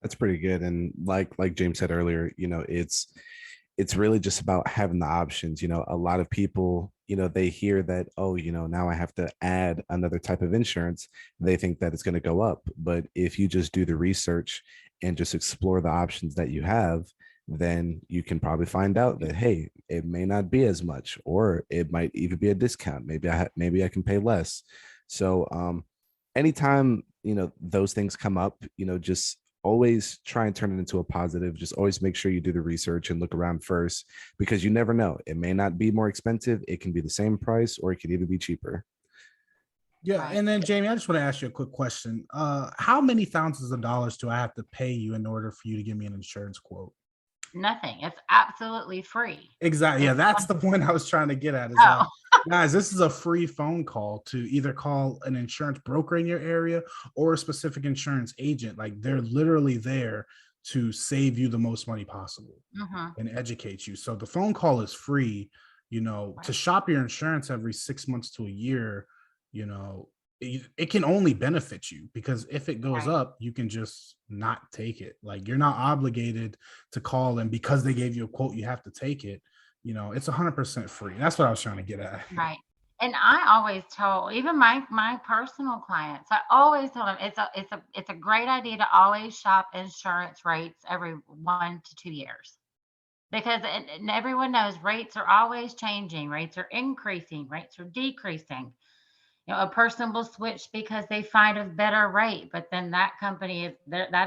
That's pretty good. And like James said earlier, it's really just about having the options. A lot of people, they hear that, oh, now I have to add another type of insurance. They think that it's going to go up. But if you just do the research and just explore the options that you have, then you can probably find out that, hey, it may not be as much, or it might even be a discount. Maybe I can pay less. So anytime those things come up, just always try and turn it into a positive. Just always make sure you do the research and look around first, because you never know. It may not be more expensive. It can be the same price, or it could even be cheaper. Yeah, Right. and then Jamie, I just want to ask you a quick question. How many thousands of dollars do I have to pay you in order for you to give me an insurance quote? Nothing. It's absolutely free. Exactly. Yeah, It's that's like, the point I was trying to get at, is oh, that, guys, this is a free phone call to either call an insurance broker in your area or a specific insurance agent. Like, they're literally there to save you the most money possible hmm, and educate you. So the phone call is free. To right, shop your insurance every 6 months to a year, you know, it can only benefit you, because if it goes right. up, you can just not take it. Like, you're not obligated to call them because they gave you a quote, you have to take it. It's 100% free. That's what I was trying to get at. Right. And I always tell even my personal clients, I always tell them it's a great idea to always shop insurance rates every 1 to 2 years because and everyone knows rates are always changing, rates are increasing, rates are decreasing. A person will switch because they find a better rate, but then that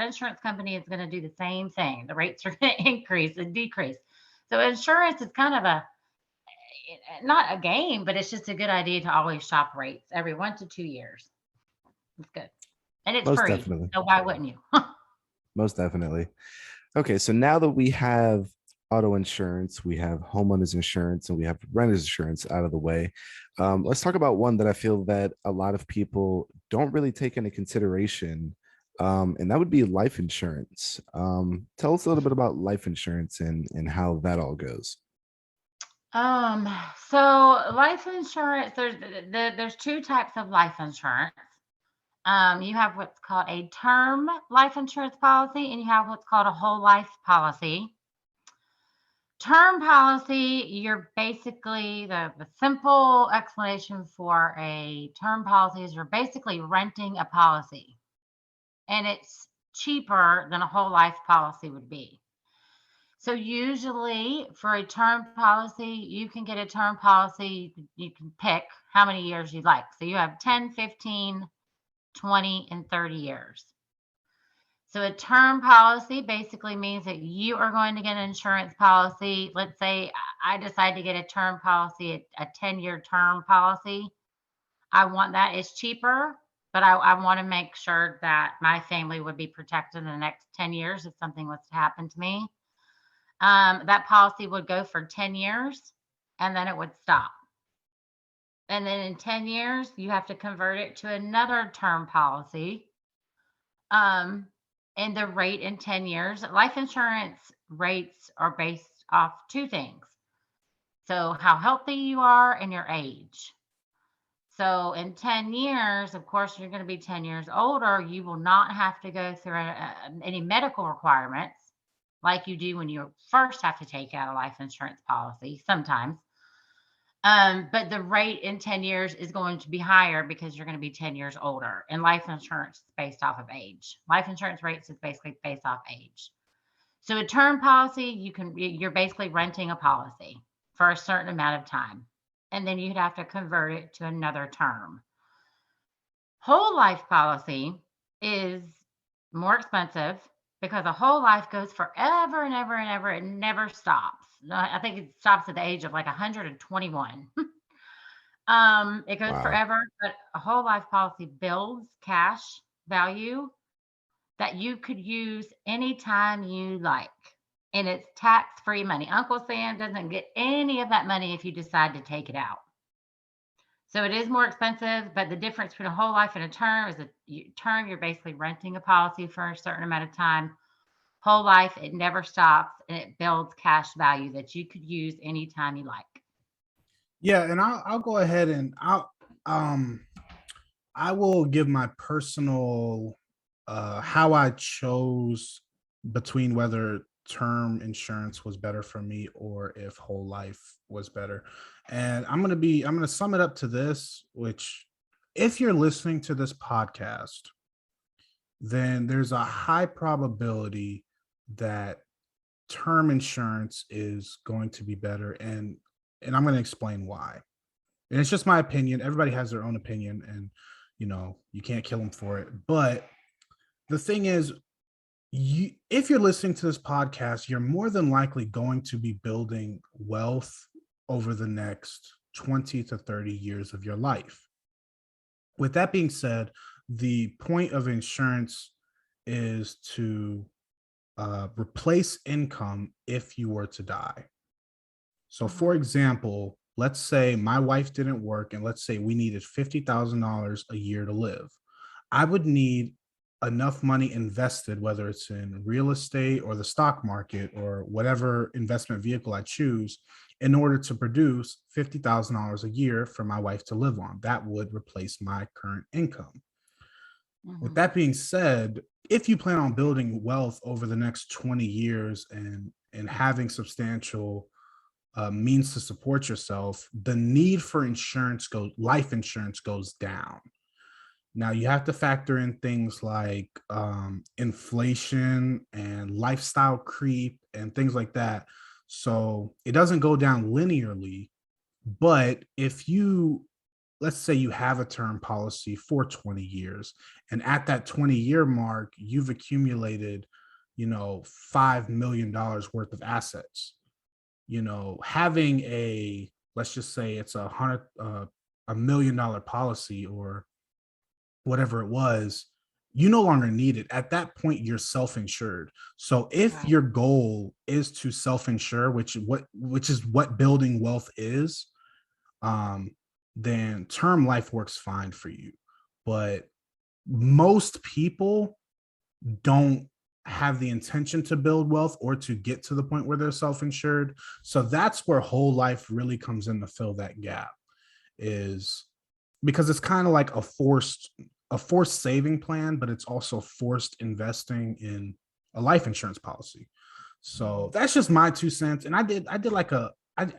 insurance company is going to do the same thing. The rates are going to increase and decrease. So insurance is kind of a not a game, but it's just a good idea to always shop rates every 1 to 2 years. It's good. And it's Most free. definitely. So why wouldn't you? Most definitely. Okay, so now that we have auto insurance, we have homeowners insurance, and we have renters insurance out of the way, let's talk about one that I feel that a lot of people don't really take into consideration, and that would be life insurance. Tell us a little bit about life insurance and how that all goes. Um, so life insurance, there's two types of life insurance. You have what's called a term life insurance policy, and you have what's called a whole life policy. Term policy, you're basically the simple explanation for a term policy is you're basically renting a policy, and it's cheaper than a whole life policy would be. So usually for a term policy, you can get a term policy, you can pick how many years you'd like. So you have 10, 15, 20, and 30 years. So a term policy basically means that you are going to get an insurance policy. Let's say I decide to get a term policy, a 10-year term policy. I want that. It's cheaper, but I want to make sure that my family would be protected in the next 10 years if something was to happen to me. That policy would go for 10 years and then it would stop. And then in 10 years, you have to convert it to another term policy. And the rate in 10 years, life insurance rates are based off two things. So, how healthy you are and your age. So, in 10 years, of course, you're going to be 10 years older. You will not have to go through any medical requirements like you do when you first have to take out a life insurance policy sometimes. But the rate in 10 years is going to be higher because you're going to be 10 years older. And life insurance is based off of age. Life insurance rates is basically based off age. So a term policy, you're basically renting a policy for a certain amount of time. And then you'd have to convert it to another term. Whole life policy is more expensive because a whole life goes forever and ever and ever. It never stops. I think it stops at the age of like 121. It goes Wow. forever, but a whole life policy builds cash value that you could use anytime you like. And it's tax-free money. Uncle Sam doesn't get any of that money if you decide to take it out. So it is more expensive, but the difference between a whole life and a term is term, you're basically renting a policy for a certain amount of time. Whole life, it never stops and it builds cash value that you could use anytime you like. Yeah, and I'll go ahead and I will give my personal how I chose between whether term insurance was better for me or if whole life was better. And I'm gonna sum it up to this, which if you're listening to this podcast, then there's a high probability that term insurance is going to be better. And I'm going to explain why. And it's just my opinion. Everybody has their own opinion, and you can't kill them for it. But the thing is, if you're listening to this podcast, you're more than likely going to be building wealth over the next 20 to 30 years of your life. With that being said, the point of insurance is to replace income if you were to die. So, for example, let's say my wife didn't work, and let's say we needed $50,000 a year to live. I would need enough money invested, whether it's in real estate or the stock market or whatever investment vehicle I choose, in order to produce $50,000 a year for my wife to live on. That would replace my current income. With that being said, if you plan on building wealth over the next 20 years and having substantial means to support yourself, the need for life insurance goes down. Now you have to factor in things like inflation and lifestyle creep and things like that. So it doesn't go down linearly. But if you, let's say you have a term policy for 20 years, and at that 20-year mark, you've accumulated, $5 million worth of assets, having let's just say it's a $1 million policy or whatever it was, you no longer need it. At that point, you're self-insured. So if Right. your goal is to self-insure, which is what building wealth is, then term life works fine for you. But most people don't have the intention to build wealth or to get to the point where they're self-insured. So that's where whole life really comes in to fill that gap, is because it's kind of like a forced saving plan, but it's also forced investing in a life insurance policy. So that's just my 2 cents. And I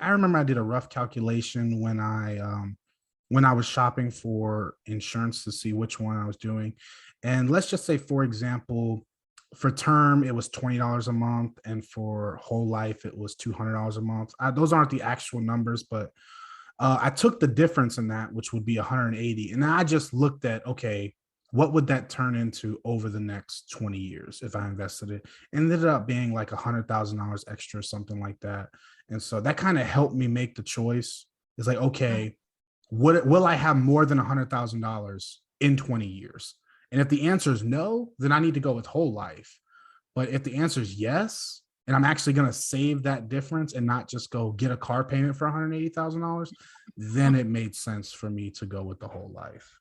remember I did a rough calculation when I was shopping for insurance to see which one I was doing. And let's just say, for example, for term, it was $20 a month. And for whole life, it was $200 a month. Those aren't the actual numbers, but I took the difference in that, which would be 180. And I just looked at, okay, what would that turn into over the next 20 years if I invested it? It ended up being like $100,000 extra, something like that. And so that kind of helped me make the choice. It's like, okay, will I have more than $100,000 in 20 years? And if the answer is no, then I need to go with whole life. But if the answer is yes, and I'm actually going to save that difference and not just go get a car payment for $180,000, then it made sense for me to go with the whole life.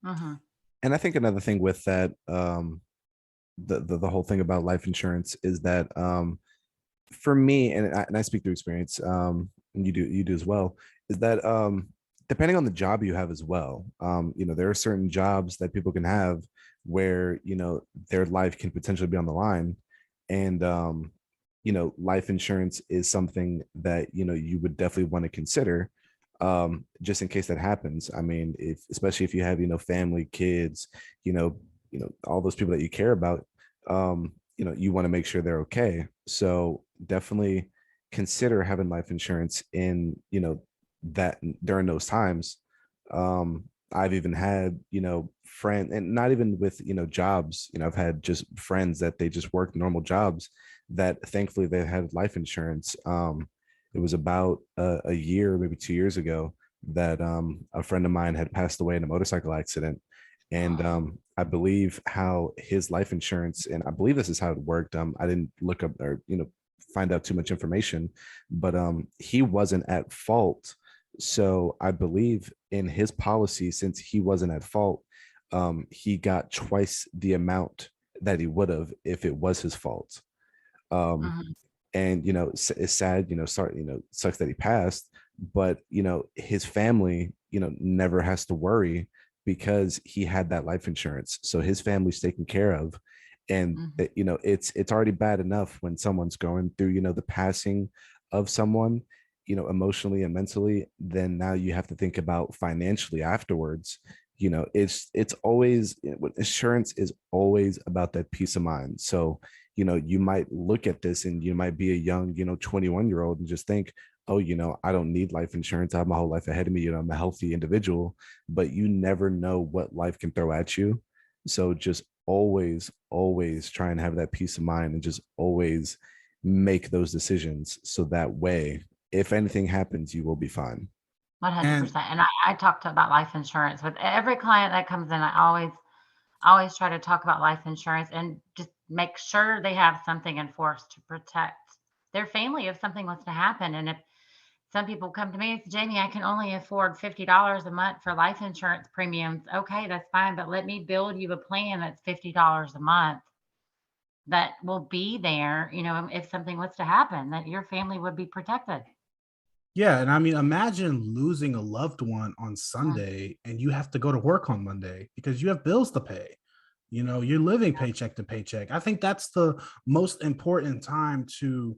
Mm-hmm. And I think another thing with that, the whole thing about life insurance is that for me, and I speak through experience, and you do as well, is that depending on the job you have as well, there are certain jobs that people can have where their life can potentially be on the line, and life insurance is something that you would definitely want to consider, just in case that happens. I mean, especially if you have family, kids, all those people that you care about, you want to make sure they're okay. So definitely consider having life insurance in that during those times. I've even had friend, and not even with jobs, I've had just friends that they just worked normal jobs that thankfully they had life insurance. It was about a year, maybe 2 years ago, that a friend of mine had passed away in a motorcycle accident. And I believe how his life insurance, and I believe this is how it worked. I didn't look up or find out too much information, but he wasn't at fault. So I believe in his policy, since he wasn't at fault, he got twice the amount that he would have if it was his fault. Mm-hmm. And it's sad, sucks that he passed, but his family never has to worry because he had that life insurance, so his family's taken care of. And Mm-hmm. it's already bad enough when someone's going through the passing of someone, emotionally and mentally. Then now you have to think about financially afterwards. It's always, insurance is always about that peace of mind. So you might look at this and you might be a young 21-year-old and just think, oh, I don't need life insurance, I have my whole life ahead of me, I'm a healthy individual. But you never know what life can throw at you. So just always try and have that peace of mind, and just always make those decisions, so that way if anything happens you will be fine. 100%. And I talked about life insurance with every client that comes in. I always try to talk about life insurance and just make sure they have something in force to protect their family if something was to happen. And if some people come to me and say, Jamie, I can only afford $50 a month for life insurance premiums. Okay, that's fine. But let me build you a plan that's $50 a month that will be there, if something was to happen, that your family would be protected. Yeah, and I mean, imagine losing a loved one on Mm. Sunday and you have to go to work on Monday because you have bills to pay. You're living paycheck to paycheck. I think that's the most important time to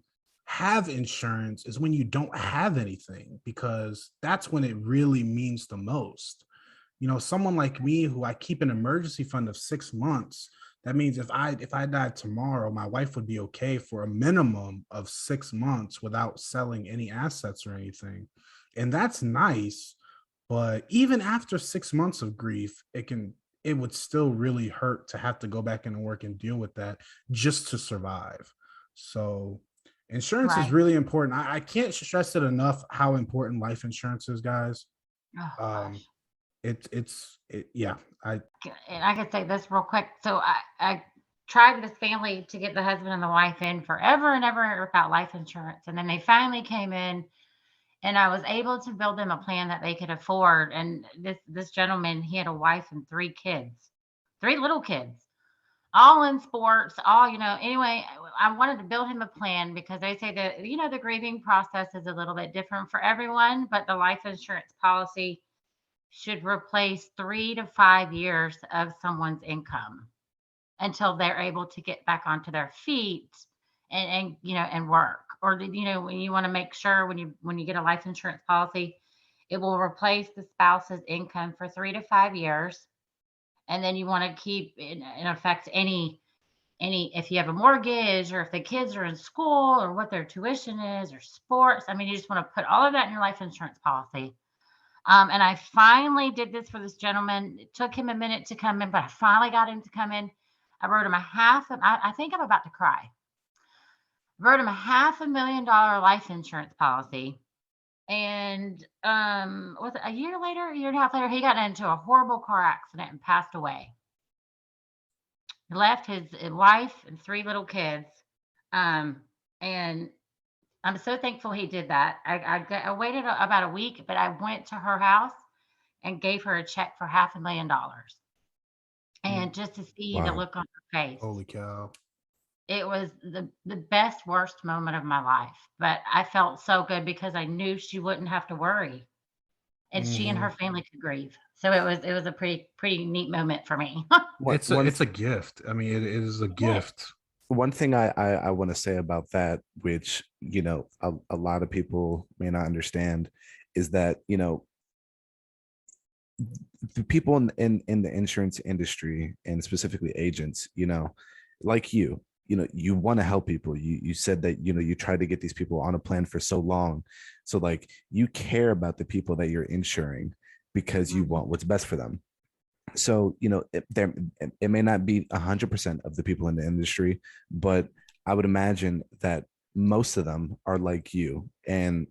have insurance is when you don't have anything, because that's when it really means the most. Someone like me, who I keep an emergency fund of 6 months, that means if I died tomorrow, my wife would be okay for a minimum of 6 months without selling any assets or anything. And that's nice. But even after 6 months of grief, it would still really hurt to have to go back into work and deal with that just to survive. So insurance is Right. really important. I can't stress it enough how important life insurance is, guys. Oh Um, gosh. yeah. And I could say this real quick. So I tried this family to get the husband and the wife in forever and ever about life insurance. And then they finally came in, and I was able to build them a plan that they could afford. And this gentleman, he had a wife and three kids, three little kids, all in sports, all, anyway, I wanted to build him a plan because they say that, the grieving process is a little bit different for everyone, but the life insurance policy should replace 3 to 5 years of someone's income until they're able to get back onto their feet and work. Or when you want to make sure when you get a life insurance policy, it will replace the spouse's income for 3 to 5 years. And then you want to keep in effect any if you have a mortgage, or if the kids are in school, or what their tuition is, or sports. I mean, you just want to put all of that in your life insurance policy. And I finally did this for this gentleman. It took him a minute to come in, but I finally got him to come in. I wrote him I think I'm about to cry. Wrote him a $500,000 life insurance policy. And was it a year later, a year and a half later, he got into a horrible car accident and passed away. He left his wife and three little kids. And I'm so thankful he did that. I waited about a week, but I went to her house and gave her a check for $500,000. And just to see the Wow. look on her face, Holy cow. it was the best, worst moment of my life. But I felt so good because I knew she wouldn't have to worry, and she and Mhm. her family could grieve. So it was a pretty neat moment for me. One, It's a one it's a gift. I mean, it is a Yeah. gift. one thing I want to say about that, which a lot of people may not understand, is that the people in the insurance industry, and specifically agents, like you want to help people. You said that you tried to get these people on a plan for so long, so like you care about the people that you're insuring because you want what's best for them. So it may not be 100% of the people in the industry, but I would imagine that most of them are like you. And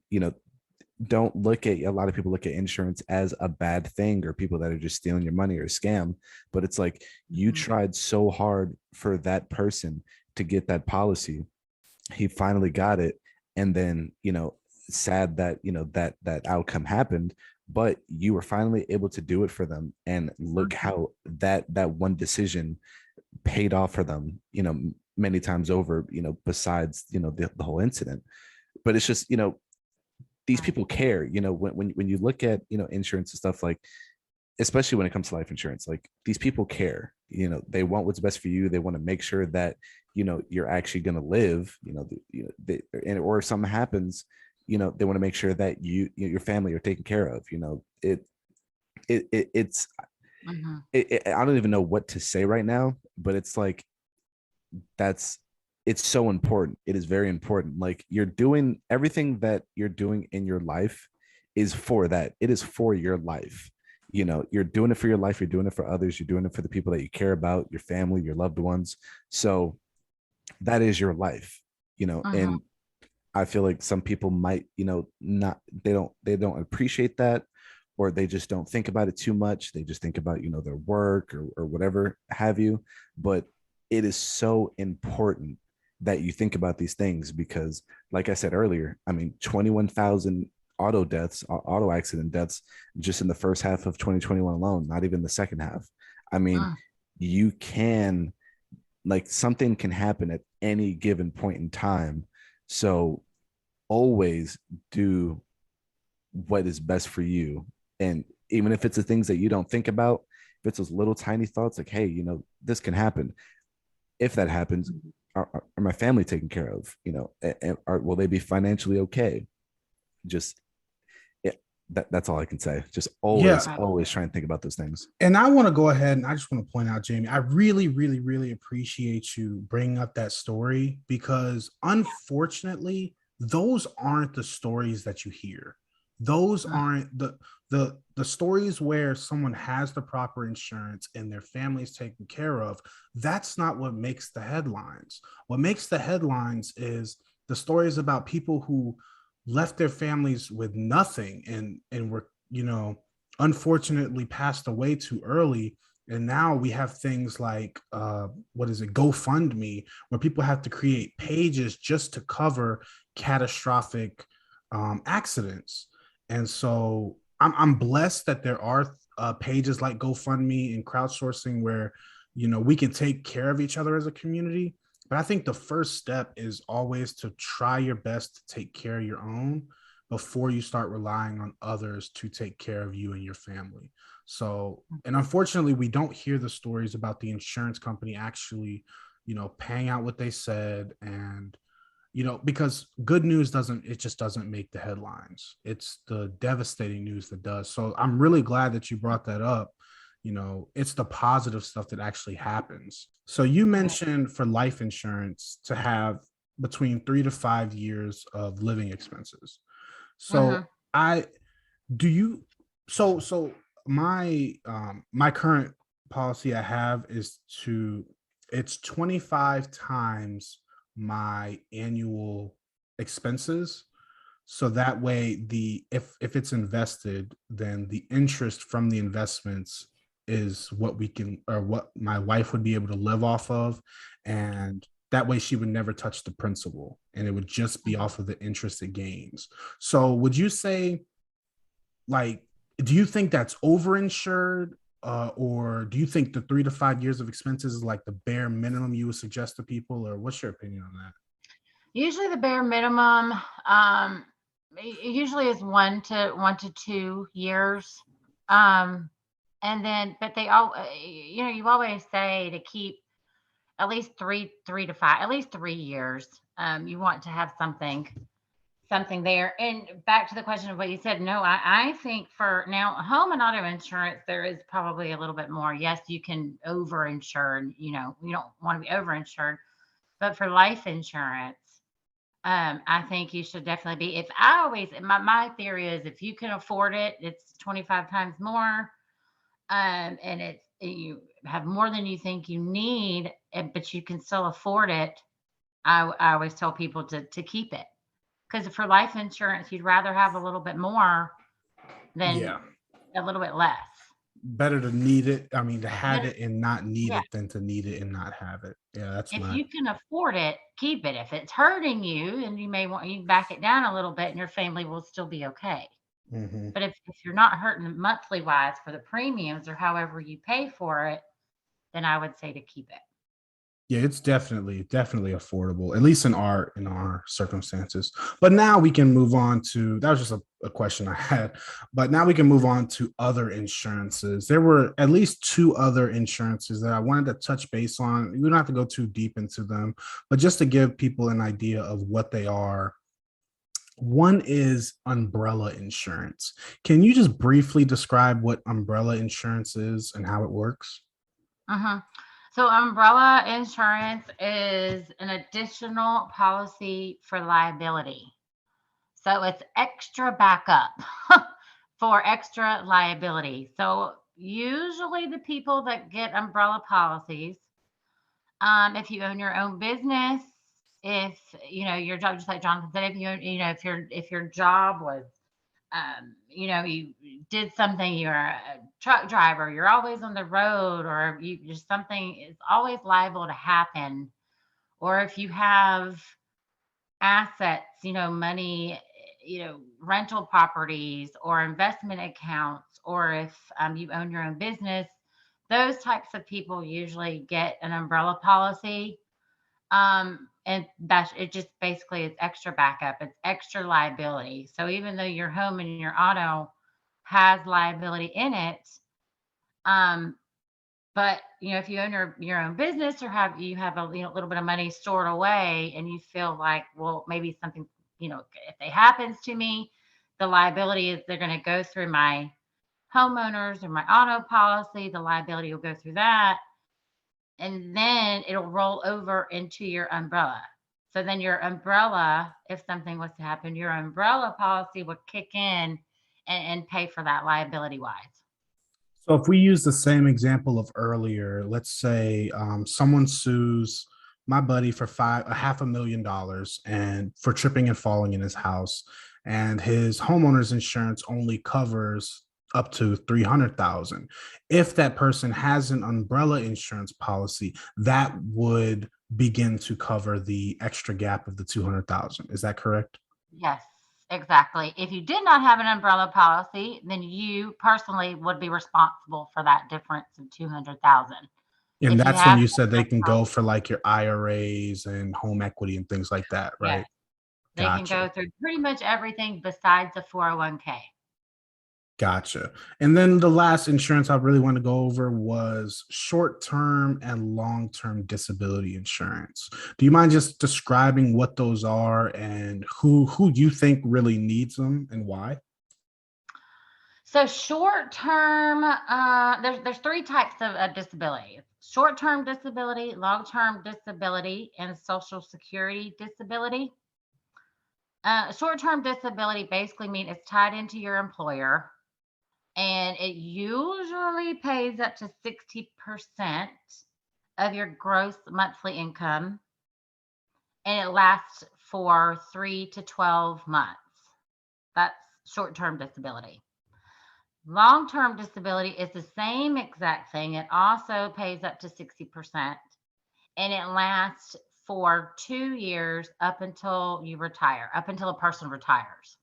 don't look at, a lot of people look at insurance as a bad thing, or people that are just stealing your money or scam. But it's like, you Mhm. tried so hard for that person to get that policy. He finally got it. And then sad that that outcome happened, but you were finally able to do it for them. And look how that one decision paid off for them, many times over, besides the whole incident. But it's just these Right. people care. When you look at insurance and stuff, like especially when it comes to life insurance, like these people care. They want what's best for you. They want to make sure that you're actually going to live, or if something happens, they want to make sure that your family are taken care of. It's Mhm. I don't even know what to say right now, but it's like, that's it's so important. It is very important. Like, you're doing everything that you're doing in your life is for that. It is for your life. You're doing it for your life. You're doing it for others. You're doing it for the people that you care about, your family, your loved ones. So that is your life. Mhm. And I feel like some people might, not, they don't appreciate that, or they just don't think about it too much. They just think about, their work, or whatever have you. But it is so important that you think about these things, because like I said earlier, I mean, 21,000 auto accident deaths just in the first half of 2021 alone, not even the second half. I mean, Mm. you can, like, something can happen at any given point in time. So always do what is best for you. And even if it's the things that you don't think about, if it's those little tiny thoughts like, hey, this can happen. If that happens, Mhm. or or my family taken care of? Will they be financially okay? Just yeah, that's all I can say. Just Yeah. always try and think about those things. And I want to go ahead and I just want to point out, Jamie, I really, really, really appreciate you bringing up that story because unfortunately, those aren't the stories that you hear. Those aren't the stories where someone has the proper insurance and their family is taken care of. That's not what makes the headlines. What makes the headlines is the stories about people who left their families with nothing and were, unfortunately passed away too early. And now we have things like what is it, GoFundMe, where people have to create pages just to cover catastrophic accidents. And so I'm blessed that there are pages like GoFundMe and crowdsourcing where we can take care of each other as a community. But I think the first step is always to try your best to take care of your own before you start relying on others to take care of you and your family. So, and unfortunately, we don't hear the stories about the insurance company actually, paying out what they said. And, because good news just doesn't make the headlines. It's the devastating news that does. So I'm really glad that you brought that up. It's the positive stuff that actually happens. So you mentioned for life insurance to have between 3 to 5 years of living expenses. So Mhm. I do you so my current policy I have is it's 25 times my annual expenses. So that way if it's invested, then the interest from the investments is what we can or what my wife would be able to live off of. And that way she would never touch the principal and it would just be off of the interest it gains. So would you say, like, do you think that's overinsured? Or do you think the 3 to 5 years of expenses is like the bare minimum you would suggest to people, or what's your opinion on that? Usually the bare minimum, usually is 1 to 2 years. Um, and then, but they all, you always say to keep at least 3 to 5, at least 3 years. You want to have something there. And back to the question of what you said, no, I think for now, home and auto insurance, there is probably a little bit more. Yes, you can over insure, you don't want to be over insured, but for life insurance, I think you should definitely be. If I always, my theory is if you can afford it, it's 25 times more. And you have more than you think you need, but you can still afford it. I always tell people to keep it because for life insurance, you'd rather have a little bit more than Yeah. a little bit less. Better to need it. I mean, to have But it and not need yeah, it than to need it and not have it. Yeah, that's if my you can afford it, keep it. If it's hurting you, then you can back it down a little bit, and your family will still be okay. mhm. But if you're not hurting monthly wise for the premiums or however you pay for it, then I would say to keep it. Yeah, it's definitely affordable, at least in our circumstances. But now we can move on to that was just a question I had. But now we can move on to other insurances. There were at least two other insurances that I wanted to touch base on. We don't have to go too deep into them, but just to give people an idea of what they are. One is umbrella insurance. Can you just briefly describe what umbrella insurance is and how it works? hmm So umbrella insurance is an additional policy for liability. So it's extra backup for extra liability. So usually the people that get umbrella policies, if you own your own business, if your job, just like Jonathan said, if if your job was, you did something, you're a truck driver, you're always on the road, or you just something is always liable to happen, or if you have assets, money, rental properties or investment accounts, or if you own your own business, those types of people usually get an umbrella policy. And that's it, just basically it's extra backup, it's extra liability. So even though your home and your auto has liability in it, um, But if you own your own business or you have a little bit of money stored away, and you feel like, well, maybe something, if it happens to me, the liability is they're going to go through my homeowners or my auto policy. The liability will go through that, and then it'll roll over into your umbrella. So then your umbrella, if something was to happen, your umbrella policy would kick in and pay for that liability wise. So if we use the same example of earlier, let's say someone sues my buddy for $500,000 and for tripping and falling in his house, and his homeowner's insurance only covers up to 300,000. If that person has an umbrella insurance policy, that would begin to cover the extra gap of the 200,000. Is that correct? Yes, exactly. If you did not have an umbrella policy, then you personally would be responsible for that difference of 200,000. And If you that's when have you an said they umbrella can go policy, for like your IRAs and home equity and things like that, yes, right? they can Gotcha. go through pretty much everything besides the 401k. Gotcha. And then the last insurance I really want to go over was short-term and long-term disability insurance. Do you mind just describing what those are and who you think really needs them and why? So short term, there's three types of disability: short term disability, long term disability, and Social Security disability. Short term disability basically means it's tied into your employer, and it usually pays up to 60% of your gross monthly income, and it lasts for 3 to 12 months. That's short term disability. Long-term disability is the same exact thing. It also pays up to 60%, and it lasts for 2 years up until you retire, up until a person retires.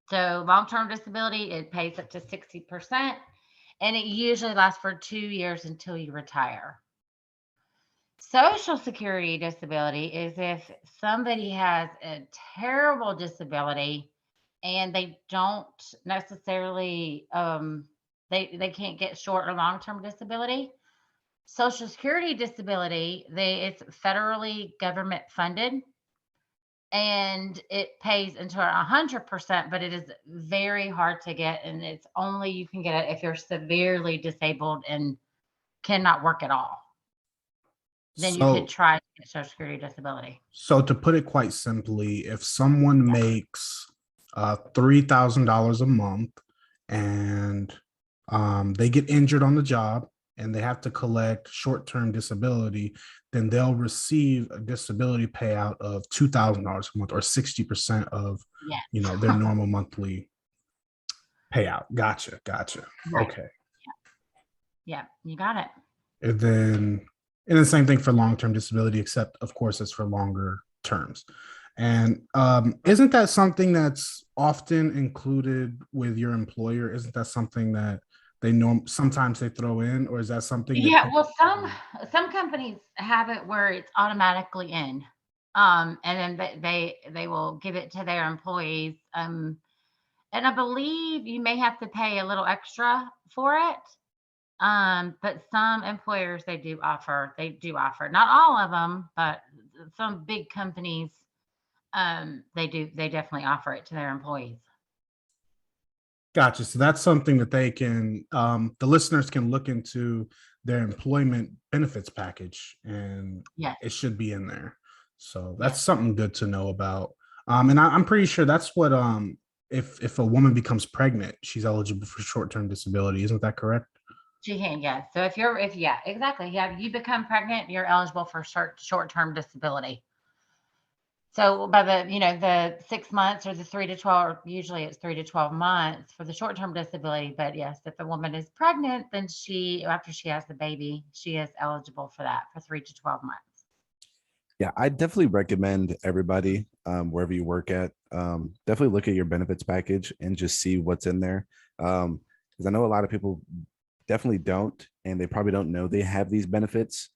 So long-term disability, it pays up to 60%, and it usually lasts for 2 years until you retire. Social Security disability is if somebody has a terrible disability and they don't necessarily they can't get short or long-term disability. Social Security disability, it's federally government funded, and it pays until 100%, but it is very hard to get, and it's only you can get it if you're severely disabled and cannot work at all. Then you could So, try to get Social Security disability. so to put it quite simply, if someone makes $3,000 a month and they get injured on the job and they have to collect short-term disability, then they'll receive a disability payout of $2,000 a month or 60% of Yes. their normal monthly payout. Gotcha. Right. Okay. Yeah, you got it. And then the same thing for long-term disability, except of course it's for longer terms. And isn't that something that's often included with your employer? Isn't that something that sometimes they throw in, or is that something that Yeah, well, some companies have it where it's automatically in, and then they will give it to their employees. And I believe you may have to pay a little extra for it. But some employers they do offer. Not all of them, but some big companies, they definitely offer it to their employees. Gotcha. So that's something that the listeners can look into their employment benefits package, and Yes, it should be in there. So that's yes, something good to know about. And I'm pretty sure that's what if a woman becomes pregnant, she's eligible for short-term disability. Isn't that correct? she can. Yes. So if yeah, exactly. Yeah, you become pregnant, you're eligible for short-term disability. So by the 6 months or the 3 to 12, or usually it's 3 to 12 months for the short-term disability. But yes, if the woman is pregnant, then after she has the baby, she is eligible for that for 3 to 12 months. Yeah, I definitely recommend everybody, wherever you work at, definitely look at your benefits package and just see what's in there. Because I know a lot of people definitely don't, and they probably don't know they have these benefits.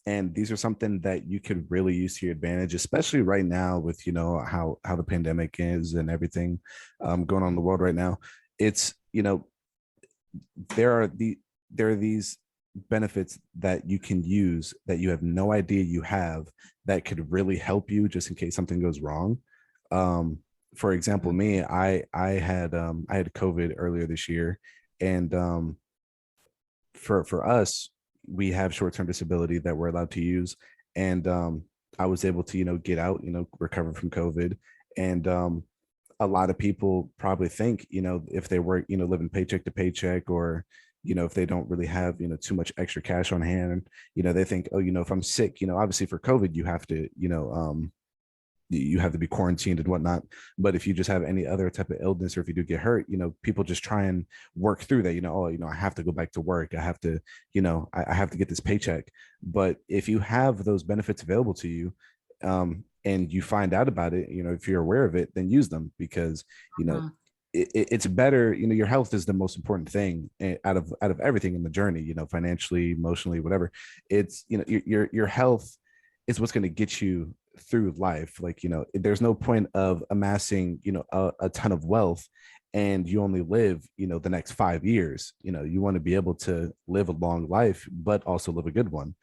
And these are something that you could really use to your advantage, especially right now with how the pandemic is and everything going on in the world right now. It's there are there are these benefits that you can use that you have no idea you have that could really help you just in case something goes wrong. For example, me, I had COVID earlier this year, and for us, we have short-term disability that we're allowed to use, and I was able to get out, recover from COVID, and a lot of people probably think, if they work, living paycheck to paycheck, or if they don't really have too much extra cash on hand, they think, oh, if I'm sick, obviously for COVID you have to you have to be quarantined and whatnot. But if you just have any other type of illness, or if you do get hurt, people just try and work through that. I have to go back to work. I have to, I have to get this paycheck. But if you have those benefits available to you, and you find out about it, if you're aware of it, then use them, because, it's better. Your health is the most important thing out of everything in the journey, financially, emotionally, whatever. It's, your health is what's going to get you through life. Like, there's no point of amassing, a ton of wealth and you only live, the next 5 years. You want to be able to live a long life, but also live a good one.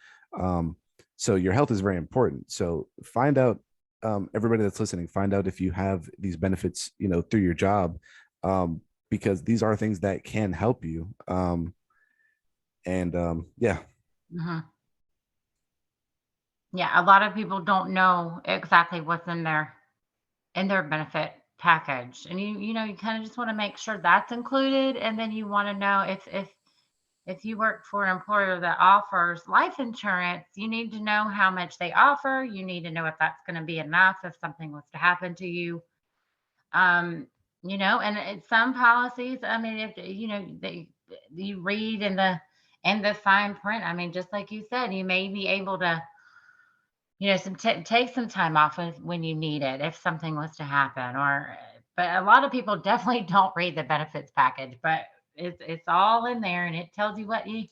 So your health is very important. So find out, everybody that's listening, find out if you have these benefits, through your job, because these are things that can help you. Yeah. Mhm. Yeah, a lot of people don't know exactly what's in their benefit package. And you kind of just want to make sure that's included. And then you want to know if you work for an employer that offers life insurance, you need to know how much they offer. You need to know if that's going to be enough if something was to happen to you. And some policies, I mean, if you read in the fine print, I mean, just like you said, you may be able to take some time off when you need it if something was to happen. But a lot of people definitely don't read the benefits package, but it's all in there and it tells you what you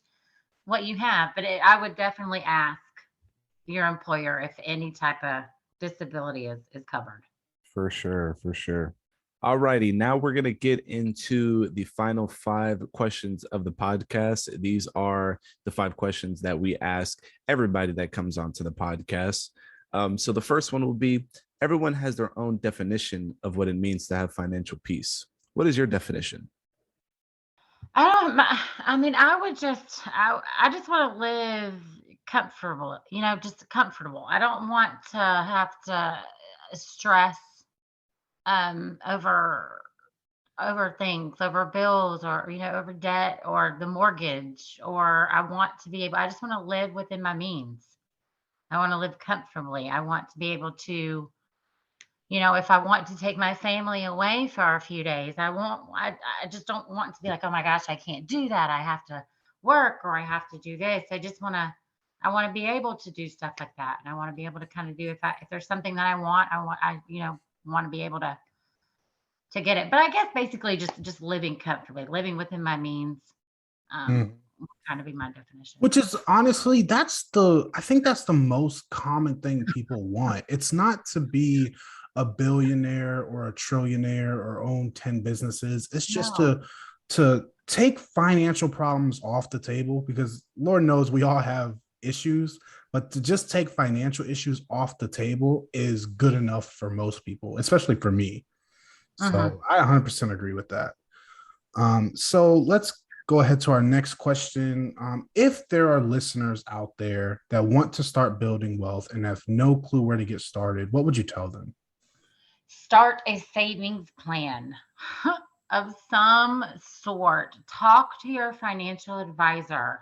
have. But I would definitely ask your employer if any type of disability is covered. For sure, for sure. All righty, now we're going to get into the final 5 questions of the podcast. These are the 5 questions that we ask everybody that comes onto the podcast. So the first one will be, everyone has their own definition of what it means to have financial peace. What is your definition? I mean, I just want to live comfortable, just comfortable. I don't want to have to stress over things, over bills, or over debt or the mortgage. Or I just want to live within my means. I want to live comfortably. I want to be able to, if I want to take my family away for a few days, I just don't want to be like, oh my gosh, I can't do that. I have to work, or I have to do this. I want to be able to do stuff like that. And I want to be able to kind of do, if there's something that I want, want to be able to get it. But I guess basically just living comfortably, living within my means, would kind of be my definition. Which is honestly, I think that's the most common thing people want. It's not to be a billionaire or a trillionaire or own 10 businesses. It's just No. to take financial problems off the table, because Lord knows we all have issues, but to just take financial issues off the table is good enough for most people, especially for me. So I 100% agree with that. So let's go ahead to our next question. If there are listeners out there that want to start building wealth and have no clue where to get started, what would you tell them? Start a savings plan of some sort. Talk to your financial advisor.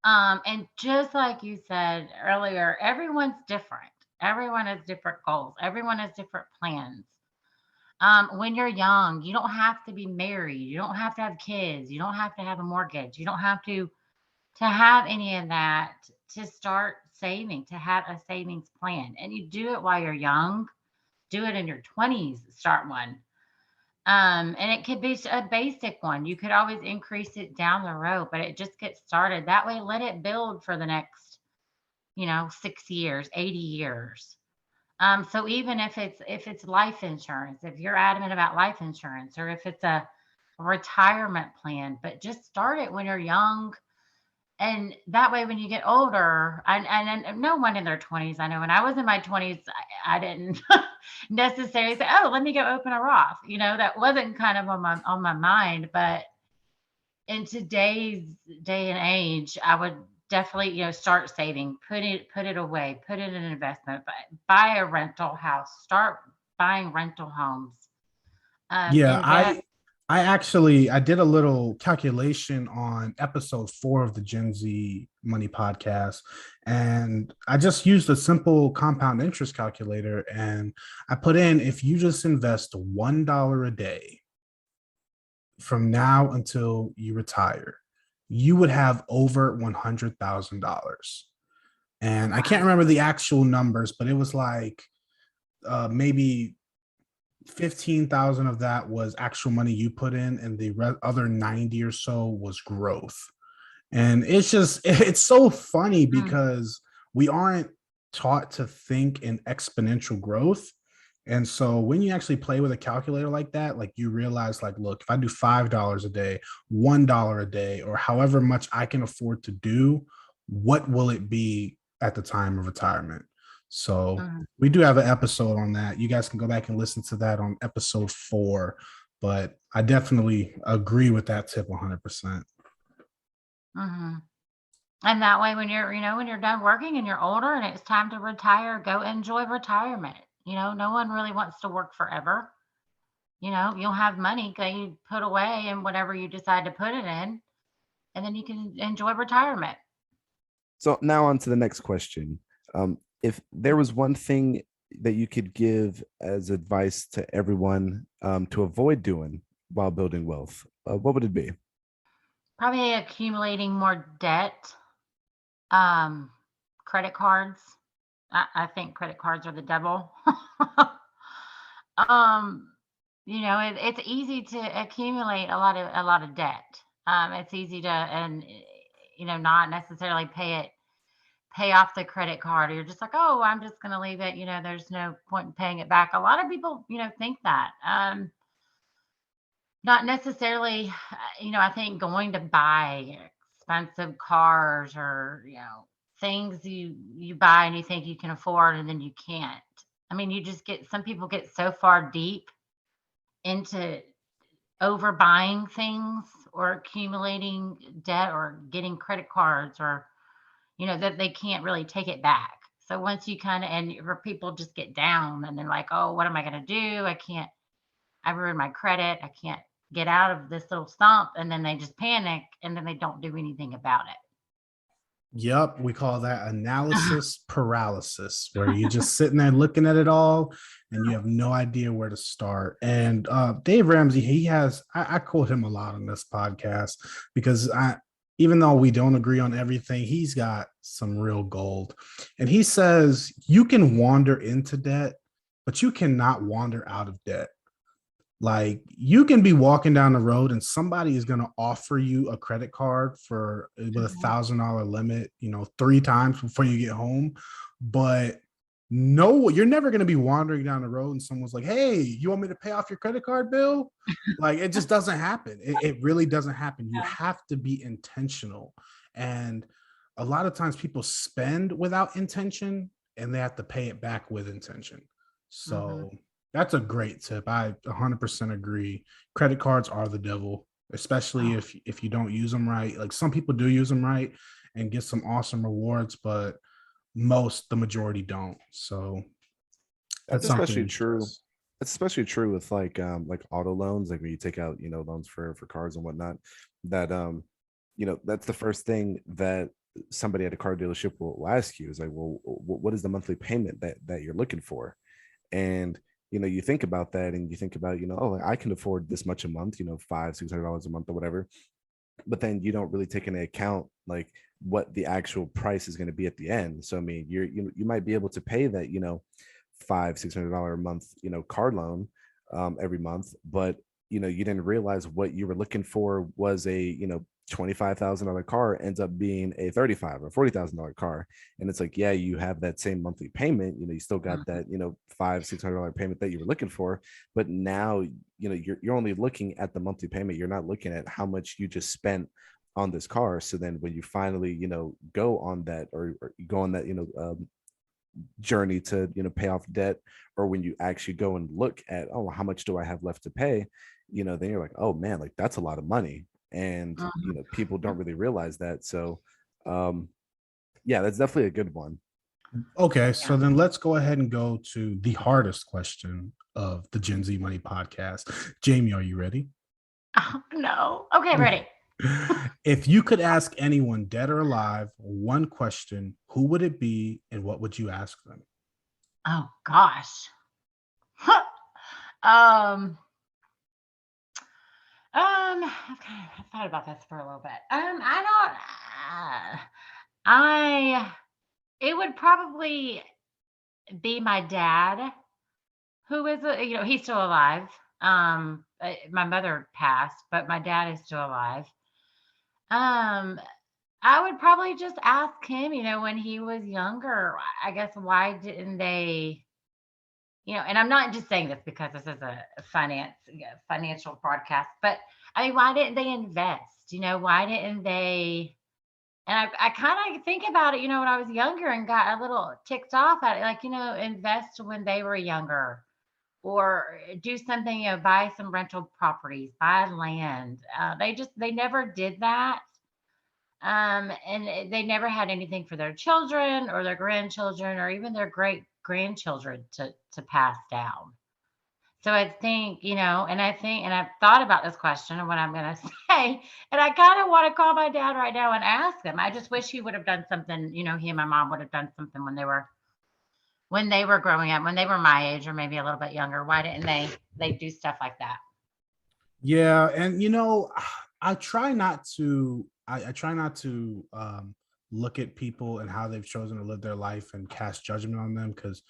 And just like you said earlier, everyone's different. Everyone has different goals. Everyone has different plans. When you're young, you don't have to be married. You don't have to have kids. You don't have to have a mortgage. You don't have to have any of that to start saving, to have a savings plan. And you do it while you're young. Do it in your 20s, start one. And it could be a basic one. You could always increase it down the road, but it just gets started. That way, let it build for the next, 6 years, 80 years. So even if it's life insurance, if you're adamant about life insurance, or if it's a retirement plan, but just start it when you're young. And that way, when you get older, and no one in their 20s, I know when I was in my 20s, I didn't necessarily say, oh, let me go open a Roth. That wasn't kind of on my mind. But in today's day and age, I would definitely, start saving, put it away, put it in an investment, buy a rental house, start buying rental homes, Yeah, invest. I did a little calculation on episode 4 of the Gen Z Money podcast, and I just used a simple compound interest calculator, and I put in, if you just invest $1 a day from now until you retire, you would have over $100,000. And I can't Wow. remember the actual numbers, but it was like maybe 15,000 of that was actual money you put in, and the other 90 or so was growth. And it's so funny Mm, because we aren't taught to think in exponential growth. And so when you actually play with a calculator like that, like you realize, like, look, if I do $5 a day, $1 a day, or however much I can afford to do, what will it be at the time of retirement? So mm, we do have an episode on that. You guys can go back and listen to that on episode 4. But I definitely agree with that tip 100%. mhm. And that way, when you're done working and you're older and it's time to retire, go enjoy retirement. No one really wants to work forever. You'll have money that you put away and whatever you decide to put it in, and then you can enjoy retirement. So now on to the next question. If there was one thing that you could give as advice to everyone to avoid doing while building wealth, what would it be? Probably accumulating more debt, um, credit cards. I think credit cards are the devil. um, it's easy to accumulate a lot of debt. It's easy to, and not necessarily pay off the credit card, or you're just like, oh, I'm just going to leave it. There's no point in paying it back. A lot of people, think that. Not necessarily, I think going to buy expensive cars, or, things you buy and you think you can afford and then you can't. I mean, some people get so far deep into overbuying things or accumulating debt or getting credit cards, or that they can't really take it back. So once you kind of, and where people just get down and they're like, oh, what am I going to do? I ruined my credit. I can't get out of this little stump. And then they just panic and then they don't do anything about Yep, we call that analysis paralysis, where you're just sitting there looking at it all and you have no idea where to start. And Dave Ramsey, I quote him a lot on this podcast because even though we don't agree on everything, he's got some real gold. And he says you can wander into debt, but you cannot wander out of debt. Like, you can be walking down the road and somebody is going to offer you a credit card with it. $1,000 limit, 3 times before you get home. But no, you're never going to be wandering down the road and someone's like, hey, you want me to pay off your credit card bill? Like, it just doesn't happen. It really doesn't happen. You Yeah. have to be intentional. And a lot of times people spend without intention and they have to pay it back with intention. Mhm. So that's a great tip. I 100% agree. Credit cards are the devil, especially Oh, if you don't use them right. Like, some people do use them right and get some awesome rewards, but the majority don't. So That's that's something especially to true. stress. That's especially true with like auto loans, like when you take out, loans for cars and whatnot. That that's the first thing that somebody at a car dealership will ask you is like, well, what is the monthly payment that you're looking for? And you think about that and you think about, oh, I can afford this much a month, $500-$600 a month or whatever. But then you don't really take into account like what the actual price is going to be at the end. So I mean, you might be able to pay that, $500-$600 a month, car loan every month, but you didn't realize what you were looking for was a $25,000 car ends up being a $35,000 or $40,000 car. And it's like, yeah, you have that same monthly payment, you still got that, $500-$600 payment that you were looking for. But now, you're only looking at the monthly payment. You're not looking at how much you just spent on this car. So then when you finally, go on that or you go on that, journey to, pay off debt, or when you actually go and look at, oh, how much do I have left to pay? Then you're like, oh man, like that's a lot of money. And people don't really realize that. So yeah, that's definitely a good one. Okay, so then let's go ahead and go to the hardest question of the Gen Z Money podcast. Jamie, are you ready? Oh, no. Okay, ready. If you could ask anyone, dead or alive, one question, who would it be and what would you ask them? Oh gosh. um I've thought about this for a little bit. I it would probably be my dad, who is he's still alive. My mother passed, but my dad is still alive. Um, I would probably just ask him, when he was younger, I guess why didn't they, and I'm not just saying this because this is a financial broadcast, but I mean, why didn't they invest? Why didn't they? And I kind of think about it, when I was younger and got a little ticked off at it, like, invest when they were younger or do something, buy some rental properties, buy land. They never did that. And they never had anything for their children or their grandchildren or even their great grandchildren to pass down. So I think, and I've thought about this question and what I'm going to say, and I kind of want to call my dad right now and ask him. I just wish he would have done something, he and my mom would have done something when they were growing up, when they were my age or maybe a little bit younger. Why didn't they do stuff like that? Yeah, and I try not to I try not to look at people and how they've chosen to live their life and cast judgment on them because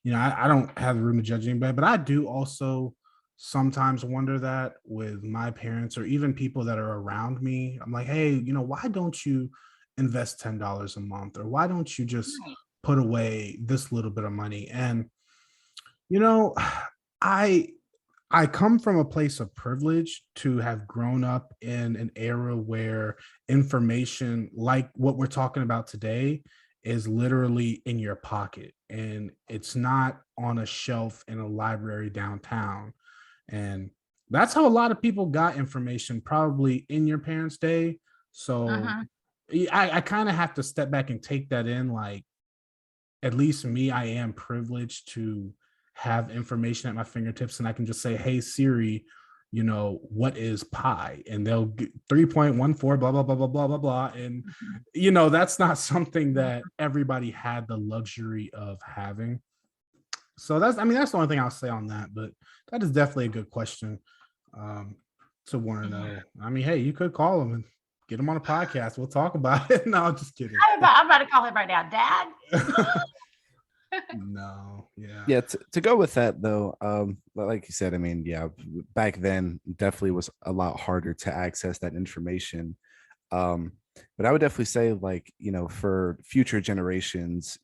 I don't have the room to judge anybody, but I do also sometimes wonder that with my parents or even people that are around me. I'm like, hey, why don't you invest $10 a month, or why don't you just Right. put away this little bit of money? And you know, I I come from a place of privilege to have grown up in an era where information like what we're talking about today is literally in your pocket and it's not on a shelf in a library downtown. And that's how a lot of people got information, probably in your parents' day. So Mhm. I kind of have to step back and take that in. Like, at least me, I am privileged to have information at my fingertips and I can just say, hey Siri, what is pi? And they'll get 3.14, blah, blah, blah, blah, blah, blah, blah. And Mhm. that's not something that everybody had the luxury of having. So that's the only thing I'll say on that. But that is definitely a good question um to want to Yeah. know. I mean, hey, you could call them and get them on a podcast. We'll talk about it. No, just kidding. I'm about to call him right now, Dad. No, yeah. Yeah, to go with that though, like you said, I mean, yeah, back then definitely was a lot harder to access that information. Um, but I would definitely say, like, for future generations,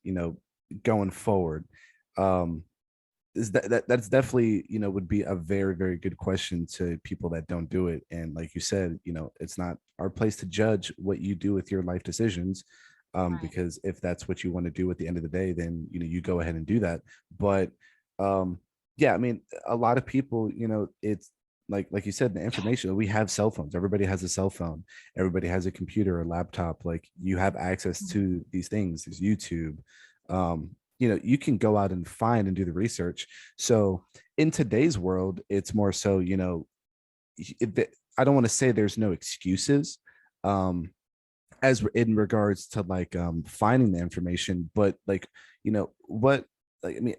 going forward, um, is that's definitely, would be a very, very good question to people that don't do it. And like you said, it's not our place to judge what you do with your life decisions. Right. Because if that's what you want to do at the end of the day, then you go ahead and do that. But um, yeah, I mean, a lot of people, it's like you said, the information, we have cell phones. Everybody has a cell phone. Everybody has a computer or laptop. Like, you have access Mhm. to these things. There's YouTube. You can go out and find and do the research. So in today's world, it's more so, I don't want to say there's no excuses. As in regards to, like, finding the information, but like, what, like, I mean,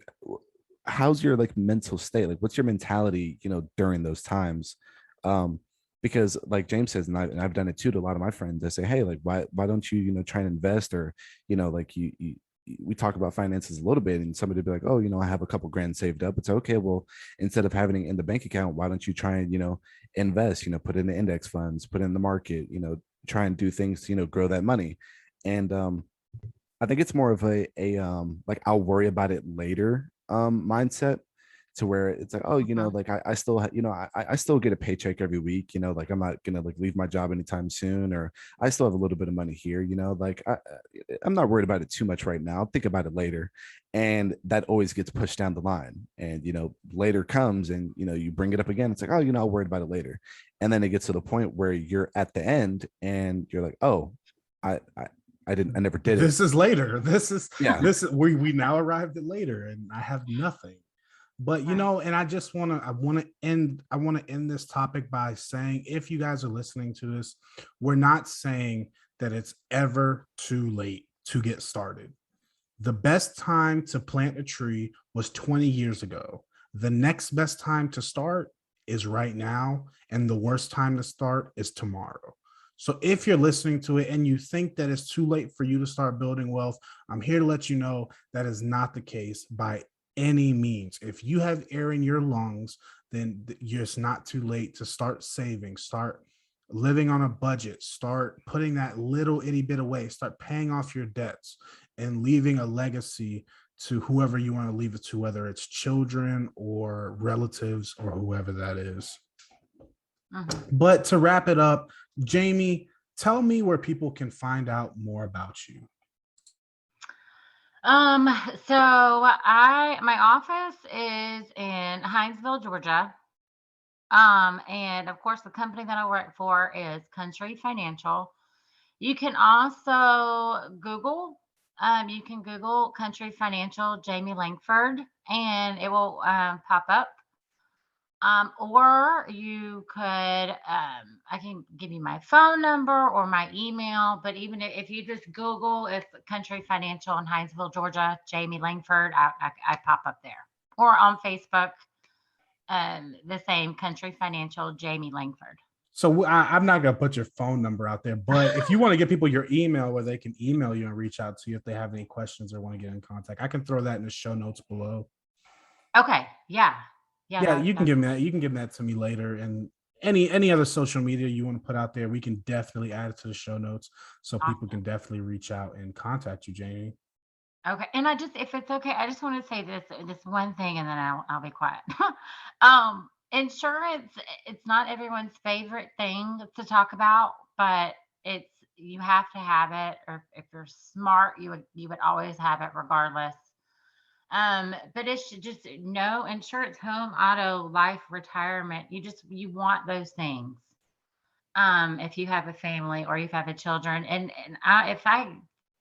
how's your, like, mental state? Like, what's your mentality, during those times? um because like James says, and I've done it too, to a lot of my friends. I say, hey, like, why don't you, try and invest? Or, like, we talk about finances a little bit, and somebody be like, oh, I have a couple grand saved up. It's okay. Well, instead of having it in the bank account, why don't you try and, invest, put in the index funds, put in the market, try and do things to, grow that money. And I think it's more of a like I'll worry about it later mindset, to where it's like, oh, like I still I still get a paycheck every week, like I'm not gonna like leave my job anytime soon, or I still have a little bit of money here, like I'm not worried about it too much right now. I'll think about it later. And that always gets pushed down the line. And later comes, and you bring it up again. It's like, oh, I'll worry about it later. And then it gets to the point where you're at the end and you're like, oh, I never did it. This is later. This is Yeah. We now arrived at later, and I have nothing. But and I just want to end this topic by saying, if you guys are listening to this, we're not saying that it's ever too late to get started. The best time to plant a tree was 20 years ago. The next best time to start is right now, and the worst time to start is tomorrow. So if you're listening to it and you think that it's too late for you to start building wealth, I'm here to let you know that is not the case by any means. If you have air in your lungs, then it's not too late to start saving, start living on a budget, start putting that little itty bit away, start paying off your debts, and leaving a legacy to whoever you want to leave it to, whether it's children or relatives or whoever that is. But to wrap it up, Jamie, tell me where people can find out more about you. So my office is in Hinesville, Georgia. And of course the company that I work for is Country Financial. You can also Google Country Financial Jamie Langford, and it will pop up. Or you could, I can give you my phone number or my email, but even if you just Google, it's Country Financial in Hinesville, Georgia, Jamie Langford, I pop up there. Or on Facebook, the same Country Financial Jamie Langford. So I'm not going to put your phone number out there, but if you want to give people your email where they can email you and reach out to you if they have any questions or want to get in contact, I can throw that in the show notes below. Okay. Yeah. Yeah, you can give me that. You can give that to me later. And any other social media you want to put out there, we can definitely add it to the show notes so people can definitely reach out and contact you, Jamie. Okay. And if it's okay, I just want to say this one thing, and then I'll be quiet. Insurance, it's not everyone's favorite thing to talk about, but you have to have it, or if you're smart, you would always have it regardless. But it's just no insurance, home, auto, life, retirement. You want those things. If you have a family or you have a children, and if I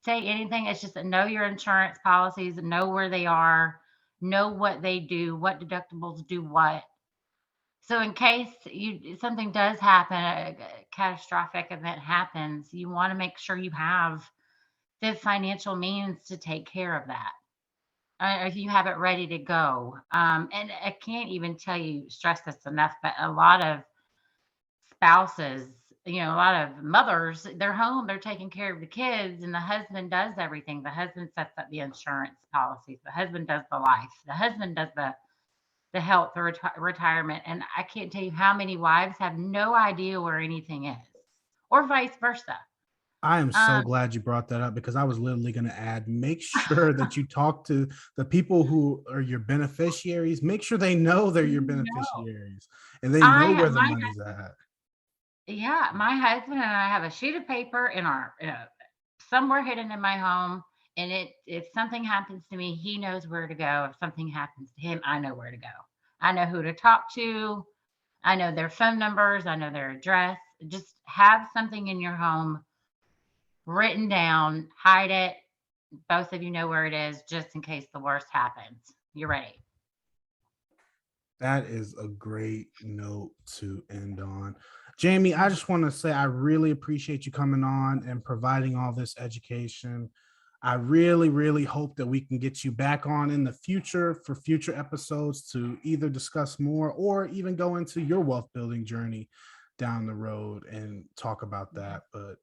say anything, it's just know your insurance policies, know where they are, know what they do, what deductibles do what. So in case something does happen, a catastrophic event happens, you want to make sure you have the financial means to take care of that. If you have it ready to go. And I can't even stress this enough, but a lot of spouses, a lot of mothers, they're home, they're taking care of the kids, and the husband does everything. The husband sets up the insurance policies. The husband does the life. The husband does the health, the retirement. And I can't tell you how many wives have no idea where anything is, or vice versa. I am so glad you brought that up, because I was literally going to add, make sure that you talk to the people who are your beneficiaries. Make sure they know they're your beneficiaries and they know where the money's at. Yeah. My husband and I have a sheet of paper in our somewhere hidden in my home. And if something happens to me, he knows where to go. If something happens to him, I know where to go. I know who to talk to. I know their phone numbers. I know their address. Just have something in your home written down, hide it. Both of you know where it is, just in case the worst happens. You're ready. That is a great note to end on. Jamie, I just want to say I really appreciate you coming on and providing all this education. I really, really hope that we can get you back on in the future for future episodes to either discuss more or even go into your wealth building journey down the road and talk about that. But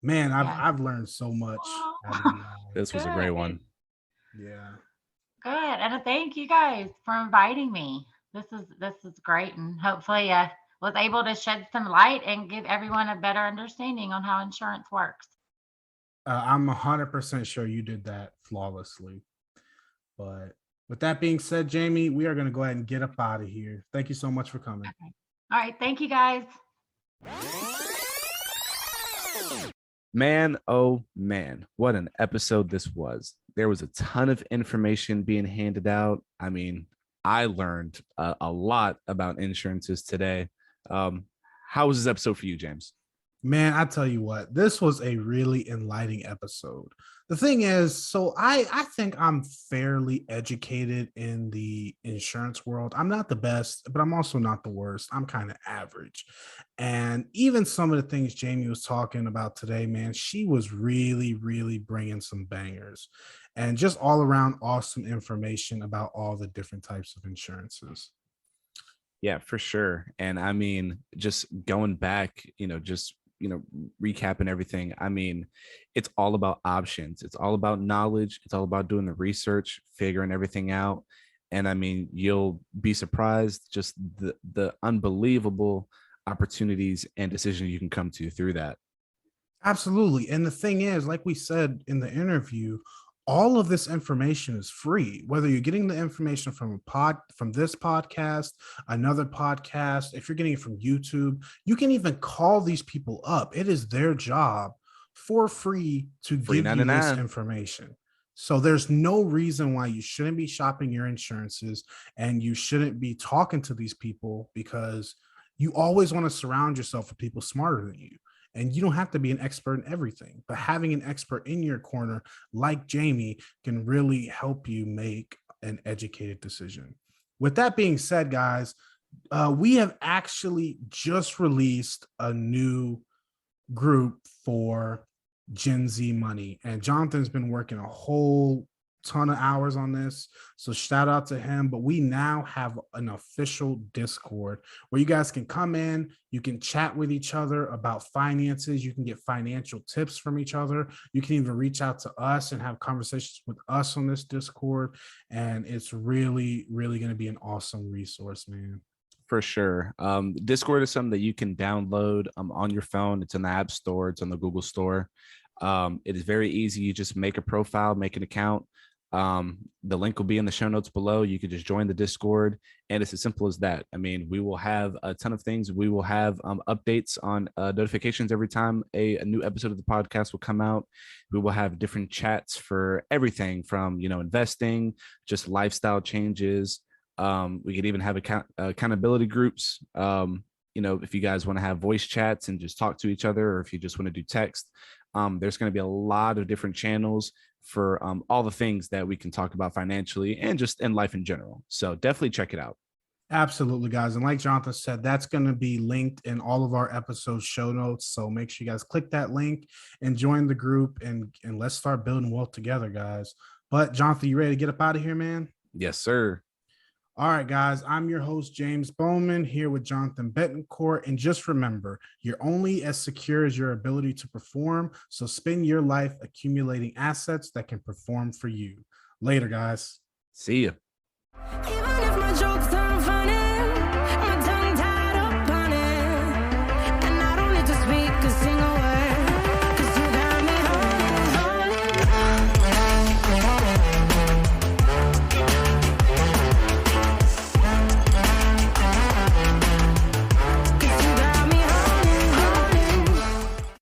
man, I've learned so much. This was a great one. Yeah. Good. And thank you guys for inviting me. This is great. And hopefully was able to shed some light and give everyone a better understanding on how insurance works. I'm 100% sure you did that flawlessly. But with that being said, Jamie, we are going to go ahead and get up out of here. Thank you so much for coming. Okay. All right. Thank you, guys. Man, oh man, what an episode this was. There was a ton of information being handed out. I mean, I learned a lot about insurances today. How was this episode for you, James? Man, I tell you what, this was a really enlightening episode. The thing is, so I think I'm fairly educated in the insurance world. I'm not the best, but I'm also not the worst. I'm kind of average. And even some of the things Jamie was talking about today, man, she was really, really bringing some bangers and just all around awesome information about all the different types of insurances. Yeah, for sure. And I mean, just going back, recapping everything. I mean, it's all about options. It's all about knowledge. It's all about doing the research, figuring everything out. And I mean, you'll be surprised just the unbelievable opportunities and decisions you can come to through that. Absolutely. And the thing is, like we said in the interview, all of this information is free. Whether you're getting the information from this podcast, another podcast, if you're getting it from YouTube, you can even call these people up. It is their job for free to give you this 99. information. So there's no reason why you shouldn't be shopping your insurances and you shouldn't be talking to these people, because you always want to surround yourself with people smarter than you. And you don't have to be an expert in everything, but having an expert in your corner like Jamie can really help you make an educated decision. With that being said, guys, we have actually just released a new group for Gen Z money, and Jonathan's been working a whole ton of hours on this, so shout out to him. But we now have an official Discord where you guys can come in, you can chat with each other about finances, you can get financial tips from each other, you can even reach out to us and have conversations with us on this Discord, and it's really, really going to be an awesome resource, man. For sure. Discord is something that you can download on your phone. It's in the App Store, it's on the Google Store. It is very easy. You just make a profile, make an account. The link will be in the show notes below. You can just join the Discord, and it's as simple as that. I mean, we will have a ton of things. We will have updates on notifications every time a new episode of the podcast will come out. We will have different chats for everything from, investing, just lifestyle changes. We could even have accountability groups. If you guys want to have voice chats and just talk to each other, or if you just want to do text, there's going to be a lot of different channels for all the things that we can talk about financially and just in life in general. So definitely check it out. Absolutely, guys. And like Jonathan said, that's going to be linked in all of our episode show notes. So make sure you guys click that link and join the group, and let's start building wealth together, guys. But Jonathan, you ready to get up out of here, man? Yes, sir. All right, guys, I'm your host, James Bowman, here with Jonathan Betancourt. And just remember, you're only as secure as your ability to perform. So spend your life accumulating assets that can perform for you. Later, guys. See ya. Even if my jokes are